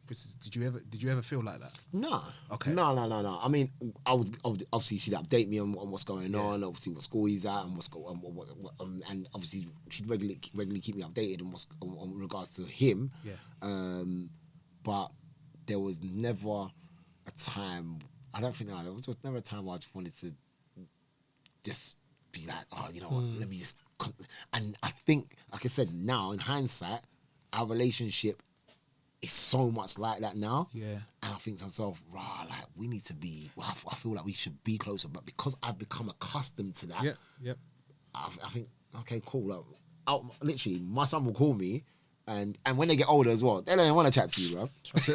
Chris, did you ever feel like that? No. Okay. No. I mean, I would obviously she'd update me on what's going on, obviously what school he's at and what's going on, and obviously she'd regularly keep me updated on what's on regards to him. Yeah. But there was never a time. I don't think there was never a time where I just wanted to just be like, oh, you know what? Let me just. And I think, like I said, now in hindsight, our relationship is so much like that now. Yeah. And I think to myself, rah, like we need to be. Well, I feel like we should be closer, but because I've become accustomed to that. Yep. I think, okay, cool. Like, literally, my son will call me. And when they get older as well, they don't even want to chat to you, bro. So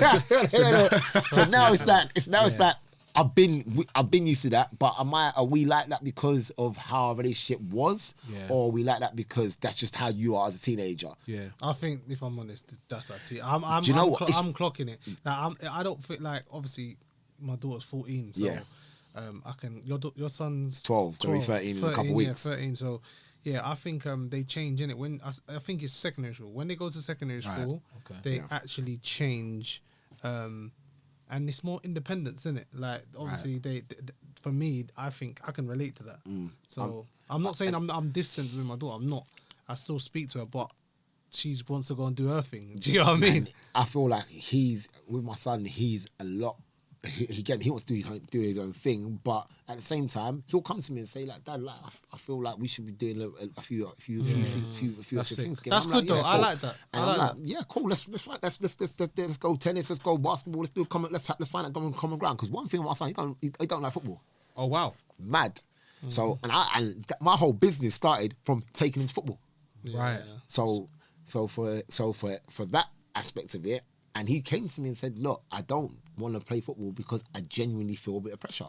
now it's that I've been used to that, but are we like that because of how our relationship was, or are we like that because that's just how you are as a teenager? Yeah, I think if I'm honest, that's that too. I'm clocking it. Now, I don't feel like, obviously my daughter's 14, so I can. Your son's 12, gonna be 13 in a couple of weeks. 13. So. Yeah, I think they change in it when I think it's secondary school. When they go to secondary school, they actually change, and it's more independence, isn't it? Like obviously they for me, I think I can relate to that. So I'm not saying I'm distant with my daughter. I'm not. I still speak to her, but she wants to go and do her thing. Do you know what I mean? And I feel like with my son, he's a lot. He wants to do his own thing, but at the same time, he'll come to me and say, like, Dad, like, I feel like we should be doing a few extra things. That's good though. I like that. And I'm like, yeah, cool. Let's fight. Let's go tennis. Let's go basketball. Let's do let's find a common ground. Because one thing with my son, he don't like football. Oh wow, mad. So my whole business started from taking him to football. Right. So for that aspect of it, and he came to me and said, look, I don't want to play football because I genuinely feel a bit of pressure.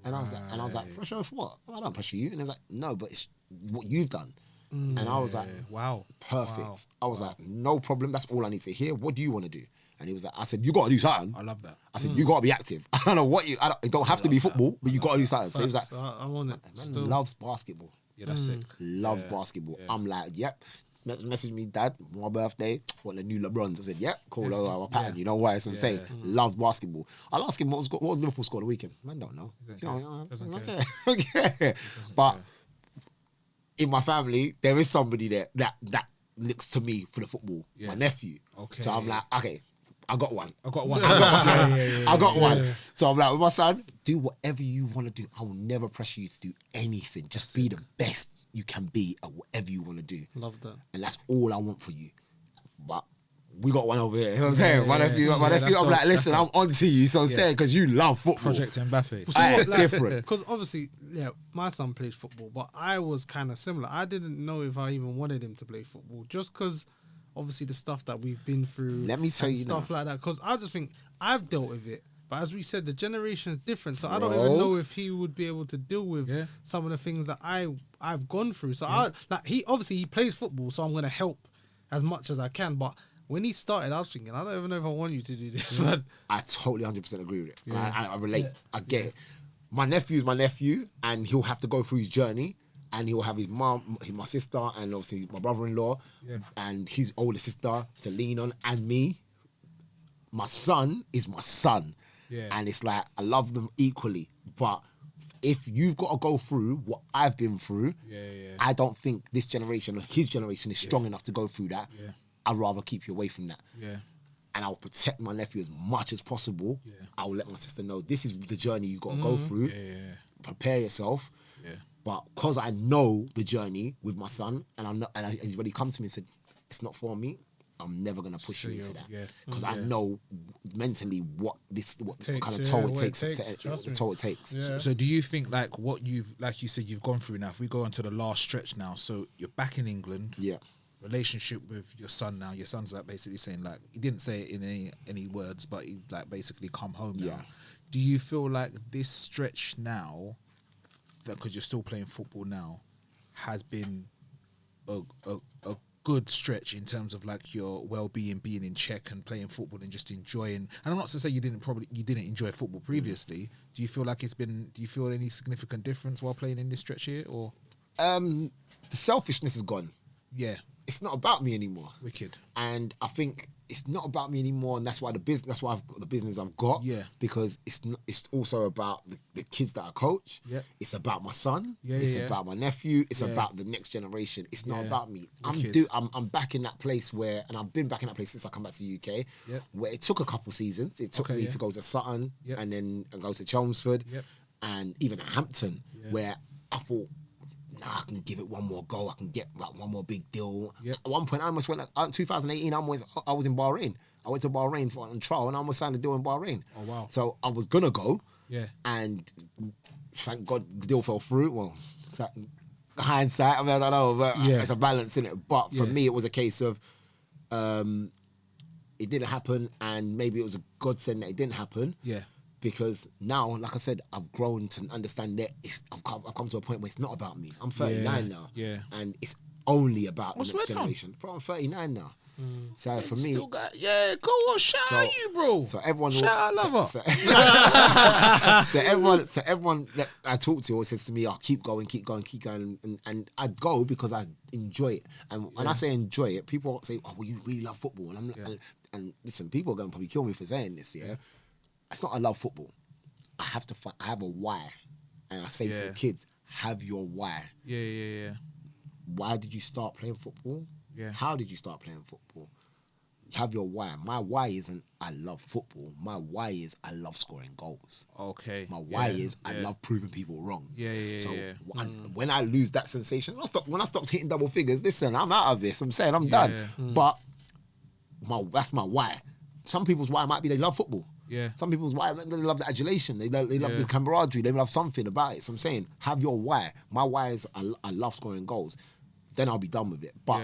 And I was like, pressure for what? Well, I don't pressure you. And he was like, no, but it's what you've done. And I was like, wow, perfect. Wow. I was like, no problem. That's all I need to hear. What do you want to do? And he was like, I said, you got to do something. I love that. I said, you got to be active. I don't know what it don't have to be football, but you got to do something. So he was like, I want it. Man loves basketball. Yeah, that's sick. Loves basketball. Yeah. I'm like, yep. Message me, Dad, my birthday, want the new LeBrons. I said, yep, cool, our pattern, you know what? So I'm saying, loves basketball. I'll ask him what Liverpool scored the weekend. Man, don't know. Okay. But in my family, there is somebody there that looks to me for the football, my nephew. Okay. So I'm like, okay, I got one. I got one. So I'm like, with my son, do whatever you want to do. I will never pressure you to do anything. Just be the best you can be at whatever you want to do. Love that. And that's all I want for you. But we got one over here. You know what I'm saying? My nephew, I'm like, listen, I'm on to you. So I'm saying, because you love football. Project Mbappe. Different. Because obviously, my son plays football, but I was kind of similar. I didn't know if I even wanted him to play football, just because obviously the stuff that we've been through. Let me tell you stuff like that. Because I just think I've dealt with it. But as we said, the generation is different. So I don't even know if he would be able to deal with some of the things that I've gone through. So he plays football, so I'm going to help as much as I can. But when he started, I was thinking, I don't even know if I want you to do this. I totally 100% agree with it. Yeah. I relate. I get it. My nephew's my nephew, and he'll have to go through his journey. And he'll have his mom, my sister, and obviously my brother-in-law, and his older sister to lean on, and me. My son is my son. Yeah. And it's like, I love them equally. But if you've got to go through what I've been through, I don't think this generation, or his generation, is strong enough to go through that. Yeah. I'd rather keep you away from that. Yeah. And I'll protect my nephew as much as possible. Yeah. I'll let my sister know, this is the journey you got to go through. Prepare yourself. Yeah. But because I know the journey with my son, and he's already come to me and said, it's not for me, I'm never going to push you into that. Because I know mentally what kind of toll it takes. Yeah. So do you think, like you said, you've gone through now, if we go on to the last stretch now, so you're back in England. Yeah. Relationship with your son now. Your son's like basically saying, like, he didn't say it in any words, but he's like basically come home now. Do you feel like this stretch now, because you're still playing football now, has been a good stretch in terms of like your well-being, being in check and playing football and just enjoying? And I'm not to say you didn't enjoy football previously. Do you feel like do you feel any significant difference while playing in this stretch here, or? The selfishness is gone. Yeah. it's not about me anymore. Wicked. And I think it's not about me anymore, and that's why I've got the business I've got. Yeah. Because it's also about the kids that I coach. Yeah. It's about my son. Yeah, It's yeah. about my nephew. It's Yeah. about the next generation. It's not Yeah. about me. Wicked. I'm back in that place where, and I've been back in that place since I come back to the UK. Yep. Where it took a couple seasons. It took me to go to Sutton Yep. and then go to Chelmsford, Yep. and even at Hampton, Yeah. where I thought, I can give it one more go. I can get like one more big deal. Yep. At one point, I almost went. 2018, I was in Bahrain. I went to Bahrain on trial, and I almost signed a deal in Bahrain. Oh, wow. So I was gonna go. Yeah. And thank God the deal fell through. Well, hindsight, I mean, I don't know, but it's a balance in it. But for me, it was a case of it didn't happen, and maybe it was a godsend that it didn't happen. Yeah. Because now, like I said, I've grown to understand that I've come to a point where it's not about me. I'm 39 now. Yeah. And it's only about What's the next going on? generation. Bro, I'm 39 now. So for me... Still got, go on, shout out you, bro. So everyone... Shout out, lover. So everyone that I talk to always says to me, keep going. And I go because I enjoy it. And when I say enjoy it, people say, oh, well, you really love football. And I'm like, and listen, people are going to probably kill me for saying this, yeah? It's not I love football. I have a why. And I say to the kids, have your why. Yeah. Why did you start playing football? Yeah. How did you start playing football? Have your why. My why isn't I love football. My why is I love scoring goals. Okay. My why is I love proving people wrong. So When I lose that sensation, when I stop hitting double figures, listen, I'm out of this. I'm saying I'm done. But that's my why. Some people's why might be they love football. Yeah. Some people's why they love the adulation. They love the camaraderie. They love something about it. So I'm saying, have your why. My why is I love scoring goals. Then I'll be done with it. But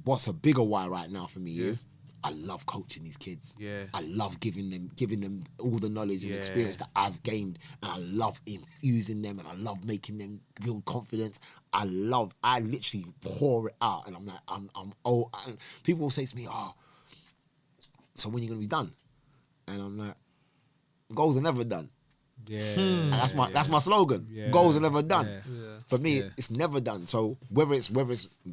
what's a bigger why right now for me is I love coaching these kids. Yeah. I love giving them all the knowledge and experience that I've gained, and I love infusing them, and I love making them build confidence. I literally pour it out, and I'm like, and people will say to me, so when are you gonna be done? And I'm like, goals are never done. Yeah. And that's my slogan. Yeah. Goals are never done. Yeah. For me, it's never done. So whether it's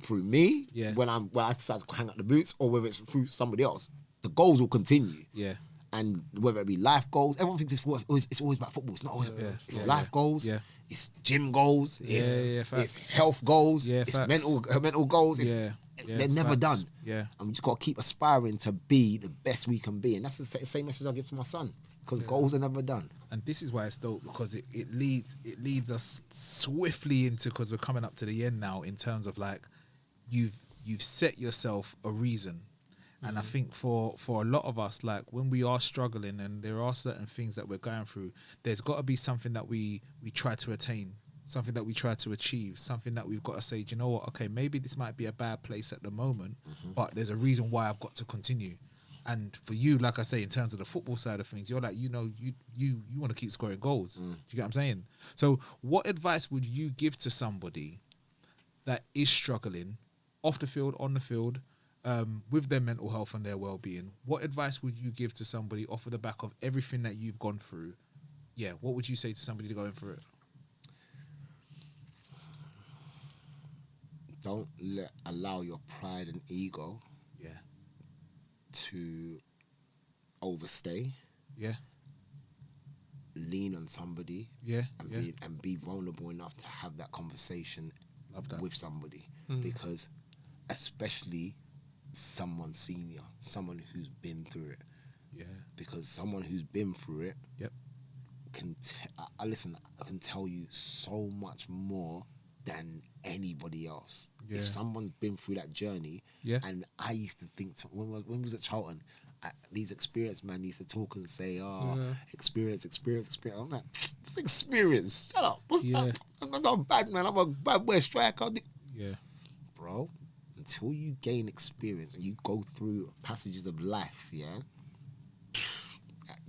through me, when I decide to hang up the boots, or whether it's through somebody else, the goals will continue. Yeah. And whether it be life goals, everyone thinks it's always about football. It's not always. It's life goals. Yeah. It's gym goals. It's health goals. Yeah, it's mental goals. They're never done. Yeah. And we just got to keep aspiring to be the best we can be. And that's the same message I give to my son. Because goals are never done. And this is why it's dope, because it leads us swiftly into, because we're coming up to the end now, in terms of like you've set yourself a reason. And I think for a lot of us, like when we are struggling and there are certain things that we're going through, there's got to be something that we try to attain, something that we try to achieve, something that we've got to say, do you know what, okay, maybe this might be a bad place at the moment, but there's a reason why I've got to continue. And for you, like I say, in terms of the football side of things, you're like, you want to keep scoring goals. Do you get what I'm saying? So what advice would you give to somebody that is struggling off the field, on the field, with their mental health and their well-being? What advice would you give to somebody off of the back of everything that you've gone through? Yeah, what would you say to somebody going through it? Don't allow your pride and ego to overstay. Yeah. Lean on somebody. Yeah. And be vulnerable enough to have that conversation with somebody. Because especially someone senior, someone who's been through it. Yeah. Because someone who's been through it can tell you so much more than anybody else. Yeah. If someone's been through that journey, and I used to think, when we was at Charlton, these experienced men used to talk and say, experience. I'm like, what's experience? Shut up. What's that? I'm not a bad man. I'm a bad boy striker. Yeah. Bro, until you gain experience and you go through passages of life,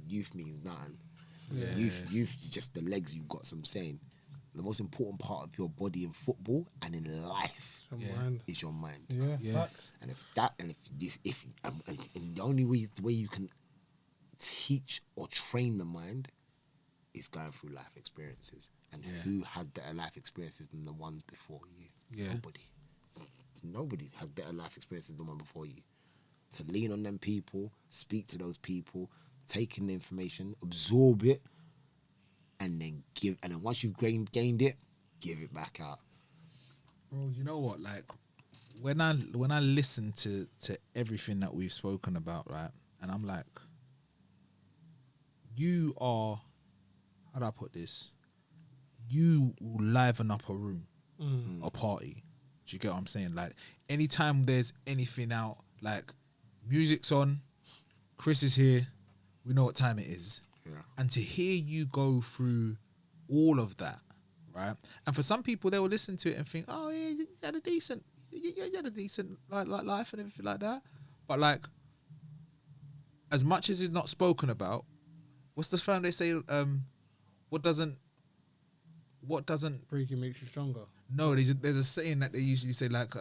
youth means nothing. Yeah. Youth is just the legs you've got. So I'm saying, the most important part of your body in football and in life is your mind. Yeah. Facts. And the only way you can teach or train the mind is going through life experiences. And who has better life experiences than the ones before you? Yeah. nobody has better life experiences than one before you. So lean on them people, speak to those people, take in the information, absorb it, and then give. And then once you've gained it, give it back out. Bro, you know what? Like when I listen to everything that we've spoken about, right? And I'm like, you are, how do I put this? You will liven up a room, a party. Do you get what I'm saying? Like anytime there's anything out, like music's on, Chris is here, we know what time it is. Yeah. And to hear you go through all of that, right? And for some people, they will listen to it and think, oh yeah, you had a decent like life and everything like that. But like, as much as it's not spoken about, what's the term they say? What doesn't Freaky makes you stronger. No, there's a saying that they usually say like,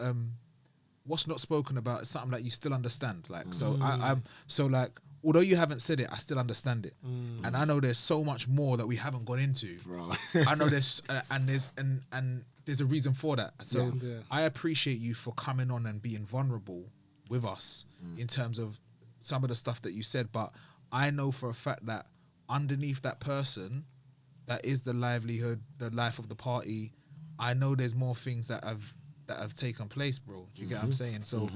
what's not spoken about is something that you still understand. Like, so I'm so like, although you haven't said it, I still understand it, and I know there's so much more that we haven't gone into. Bro. I know there's and there's a reason for that. So Yeah. I appreciate you for coming on and being vulnerable with us in terms of some of the stuff that you said. But I know for a fact that underneath that person, that is the livelihood, the life of the party. I know there's more things that have taken place, bro. Do you get what I'm saying? So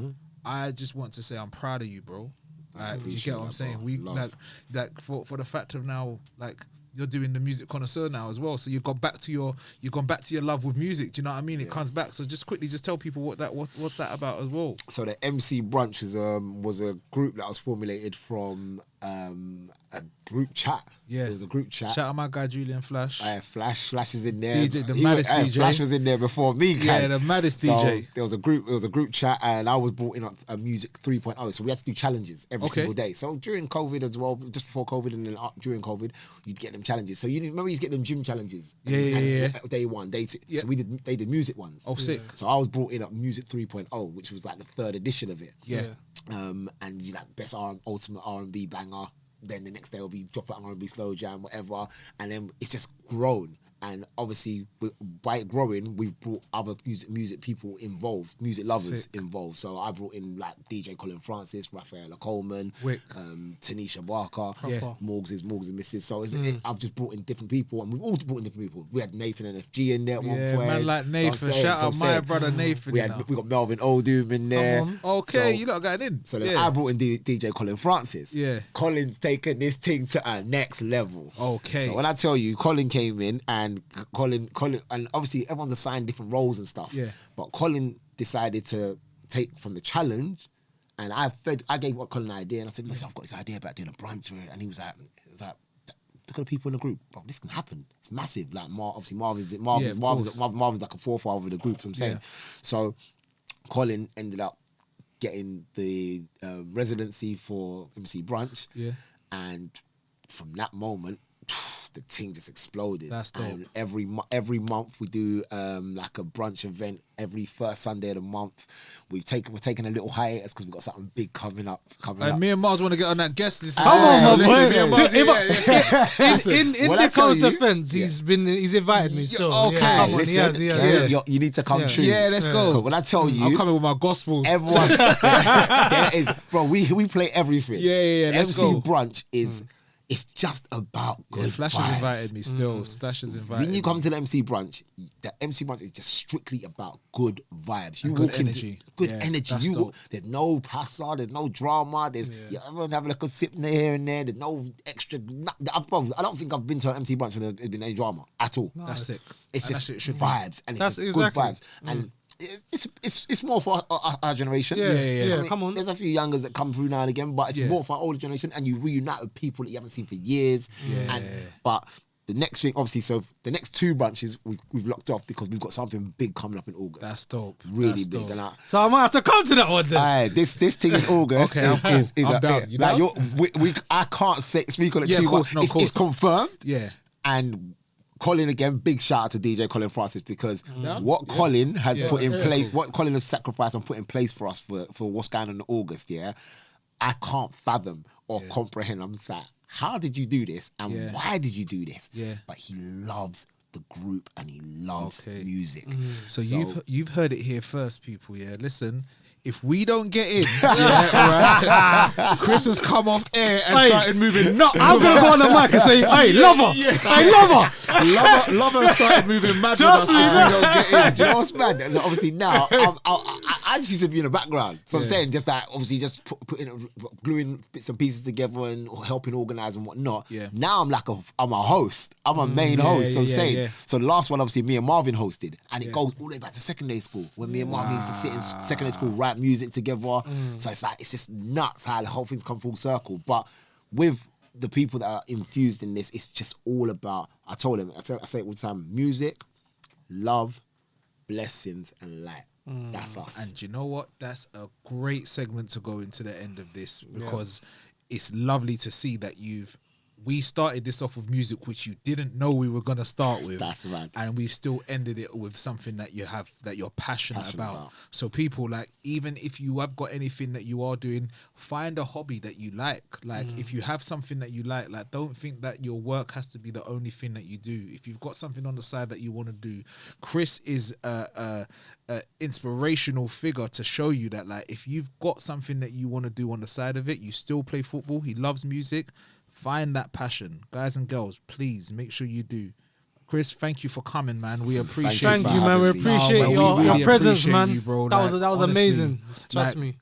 I just want to say I'm proud of you, bro. Like, do you get what I'm saying? Bro. We Love. like for the fact of now, like you're doing the music connoisseur now as well. So you've gone back to your love with music. Do you know what I mean? It comes back. So just quickly, just tell people what's that about as well. So the MC Brunch was a group that was formulated from a group chat. Yeah, it was a group chat. Shout out my guy Julian Flash. Flash is in there. DJ, the maddest DJ. Flash was in there before me, guys. Yeah, the maddest So DJ. There was a group chat, and I was brought in a music 3.0. So we had to do challenges every single day. So during COVID as well, just before COVID and then during COVID, you'd get them challenges. So you remember you get them gym challenges. Yeah. Day one, day two. Yeah. So they did music ones. Oh, sick. So I was brought in at Music 3.0, which was like the third edition of it. Yeah. And you like best ultimate R&B banger. Then the next day will be drop it R&B slow jam, whatever. And then it's just grown. And obviously, by it growing, we've brought other music people involved, music lovers involved. So I brought in like DJ Colin Francis, Rafaela Coleman, Wick. Tanisha Barker, Yeah. Morgs and Mrs. So I've just brought in different people, and we've all brought in different people. We had Nathan NFG in there at one point. Man like Nathan. Shout out my brother Nathan. We got Melvin Oldham in there. Okay, So- you lot got in. So then I brought in DJ Colin Francis. Yeah. Colin's taken this thing to a next level. Okay. So when I tell you, Colin came in and Colin, and obviously everyone's assigned different roles and stuff. Yeah. But Colin decided to take from the challenge, and I gave Colin an idea, and I said, listen, I've got this idea about doing a brunch, and he was like, look at the people in the group, bro, this can happen. It's massive. Like obviously Marvin's like a forefather of the group. I'm saying. Yeah. So Colin ended up getting the residency for MC Brunch. Yeah. And from that moment, the thing just exploded. That's dope. And every month we do like a brunch event every first Sunday of the month. We're taking a little hiatus because we've got something big coming up. Me and Mars want to get on that guest list. Come on, my boy. Listen, In when I tell Nicole's you- defense, he's invited me. So okay. yeah, come on, listen, he has. you need to come true. Yeah, let's go. 'Cause when I tell you, I'm coming with my gospel. everyone, there is, bro. We play everything. Yeah, let's MC go. Brunch is it's just about good Flash vibes. has invited me still. Flash has invited When you me. come to the MC Brunch, the MC Brunch is just strictly about good vibes. You And good walk into energy. good Yeah, energy. that's dope. There's no passa, there's no drama. There's everyone having like a sip here and there. There's no extra. I don't think I've been to an MC Brunch when there's been any drama at all. That's sick. It's And just that's it should be. vibes, and it's That's just exactly. good vibes, and it's more for our generation. Yeah, I mean, come on. There's a few youngers that come through now and again, but it's Yeah. more for our older generation, and you reunite with people that you haven't seen for years. But the next thing, obviously, so the next two brunches we've locked off because we've got something big coming up in August. That's dope. Really That's big. dope. And So I might have to come to that one then. this thing in August Okay, is I'm down. You down? I can't speak on it Yeah, too of course, much. no, It's confirmed. Yeah. And Colin, again, big shout out to DJ Colin Francis because Yeah. Colin has put in Yeah. place, what Colin has sacrificed and put in place for us for what's going on in August, I can't fathom or comprehend. I'm just like, how did you do this and Yeah. why did you do this? Yeah. But he loves the group and he loves music. So you've heard it here first, people. Yeah, listen. If we don't get in, right, Chris has come off air and started moving nuts. I'm gonna go on the mic and say, "Hey, lover, hey, lover started moving mad with us. If we don't get in. Do you know what's mad? Obviously now, I just used to be in the background. So I'm saying just that, obviously just gluing bits and pieces together and helping organise and whatnot. Yeah. Now I'm I'm a host. I'm a main host. So I'm saying. So the last one, obviously, me and Marvin hosted, and it goes all the way back to secondary school when me and Marvin used to sit in secondary school, write music together. So it's like, it's just nuts how the whole thing's come full circle. But with the people that are infused in this, it's just all about, I told them, I say it all the time, music, love, blessings and light. That's us. And you know what? That's a great segment to go into the end of this, because it's lovely to see that we started this off with music which you didn't know we were going to start with. That's right. And we've still ended it with something that you're passionate about. So people, like, even if you have got anything that you are doing, find a hobby that you like. Like, if you have something that you like, don't think that your work has to be the only thing that you do. If you've got something on the side that you want to do, Chris is a inspirational figure to show you that, like, if you've got something that you want to do on the side of it, you still play football, he loves music, find that passion. Guys and girls, please make sure you do. Chris, thank you for coming, man. We appreciate Thank you, man. We appreciate your presence, man. You, bro. That was honestly, amazing. Trust me.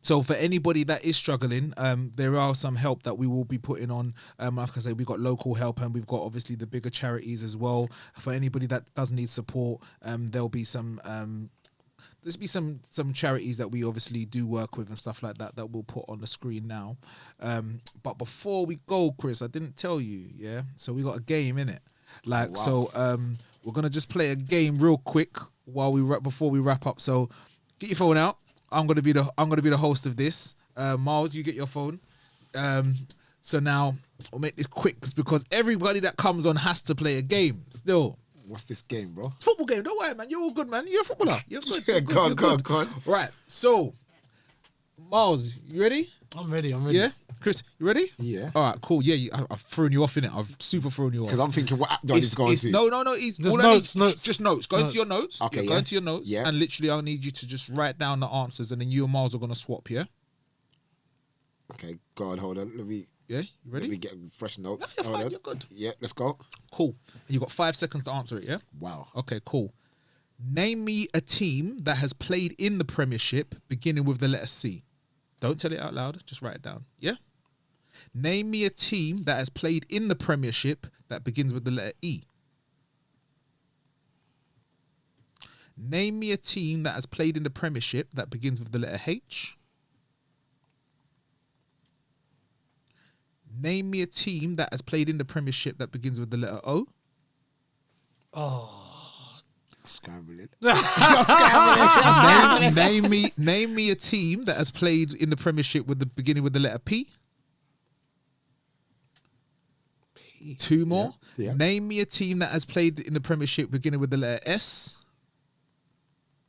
So for anybody that is struggling, there are some help that we will be putting on. Like I say, we've got local help and we've got obviously the bigger charities as well. For anybody that does need support, there'll be some charities that we obviously do work with and stuff like that we'll put on the screen now. But before we go, Chris, I didn't tell you, yeah? So we got a game in it. Like, so we're gonna just play a game real quick before we wrap up. So get your phone out. I'm gonna be the host of this. Miles, you get your phone. So now we'll make this quick because everybody that comes on has to play a game still. What's this game, bro? It's a football game. Don't worry, man. You're all good, man. You're a footballer. You're good. Yeah, go on. Right. So, Miles, you ready? I'm ready. Yeah? Chris, you ready? Yeah. All right, cool. Yeah, I've thrown you off in it. I've super thrown you off. Because I'm thinking, what app do I need to go into? No. Just notes. Just notes. Go into your notes. Okay, Go into your notes. Yeah. And literally, I'll need you to just write down the answers, and then you and Miles are going to swap, yeah? Okay, go on, hold on. Yeah, you ready? Let me get fresh notes. That's fine. You're good. Yeah, let's go. Cool. And you got 5 seconds to answer it, yeah? Wow. Okay, cool. Name me a team that has played in the Premiership beginning with the letter C. Don't tell it out loud. Just write it down. Yeah? Name me a team that has played in the Premiership that begins with the letter E. Name me a team that has played in the Premiership that begins with the letter H. Name me a team that has played in the Premiership that begins with the letter O. Oh, scrambling. Name me a team that has played in the Premiership with the beginning with the letter P. P. 2 more. Yeah. Name me a team that has played in the Premiership beginning with the letter S.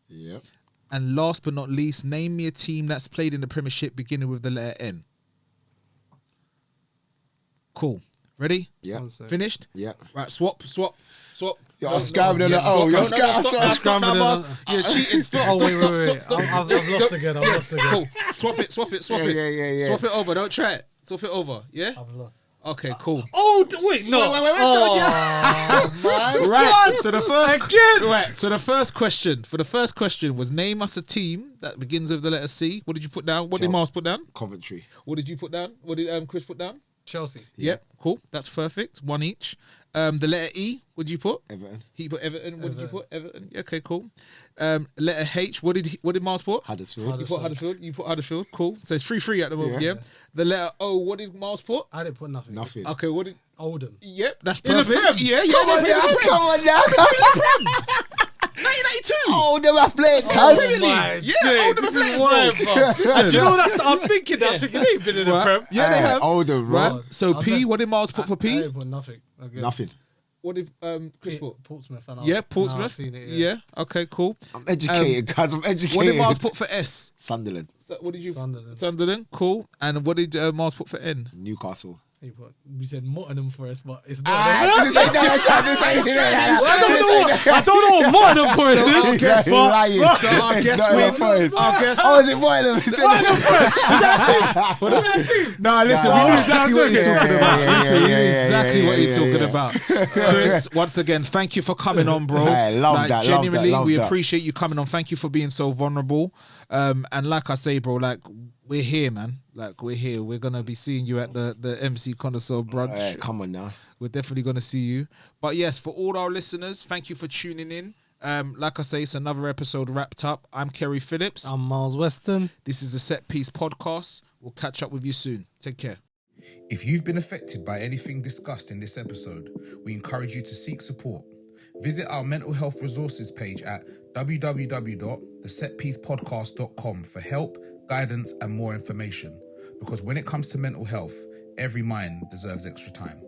Yep. And last but not least, name me a team that's played in the Premiership beginning with the letter N. Cool. Ready? Yeah. Finished? Yeah. Right, swap. You're scrambling. You're scrambling. You're cheating. Stop. I've lost again. Cool. Swap it. Yeah. Swap it over. Don't try it. Swap it over. Yeah? I've lost. Okay, cool. Oh, wait, no. Wait. Right. So the first question was name us a team that begins with the letter C. What did you put down? What did Miles put down? Coventry. What did you put down? What did Chris put down? Chelsea. Yep, cool. That's perfect. 1 each. The letter E, what did you put? Everton. He put Everton. What did you put? Everton. Yeah, okay, cool. Letter H, what did Miles put? Huddersfield. You put Huddersfield. You put Huddersfield. Cool. So it's 3-3 at the moment, yeah? The letter O, what did Miles put? I didn't put nothing. Okay, what did... Oldham. Yep, that's In the perfect. Prem. Yeah. Come on now. 1992. Oldham Athletic. Really? my Yeah, days, Oldham this is Athletic, why, bro. bro. You know what I'm thinking? I'm thinking they've been in the Prem. Yeah, they have. Oldham, Right. bro. So P, what did Miles put for I P? didn't put nothing. Okay. Nothing. What did Chris put? Portsmouth. Yeah, Portsmouth. I've seen it, Yeah, okay, cool. I'm educated, guys. I'm educated. What did Miles put for S? Sunderland. So what did you? Sunderland. Sunderland, cool. And what did Miles put for N? Newcastle. We said Mottenham Forest, but it's not. I don't know what Mottenham Forest is. I guess oh, is it Mottenham? Nah, listen, we know exactly what he's talking about. Listen, we know exactly what he's talking about. Chris, once again, thank you for coming on, bro. I love that. Genuinely, love we that. appreciate you coming on. Thank you for being so vulnerable. And like I say, bro, like we're here, man. Like we're here. We're gonna be seeing you at the MC Connoisseur brunch. Come on now. We're definitely gonna see you. But yes, for all our listeners, thank you for tuning in. Like I say, it's another episode wrapped up. I'm Kerry Phillips. I'm Miles Weston. This is the Set Piece Podcast. We'll catch up with you soon. Take care. If you've been affected by anything discussed in this episode, we encourage you to seek support. Visit our mental health resources page at www.thesetpiecepodcast.com for help, guidance, and more information. Because when it comes to mental health, every mind deserves extra time.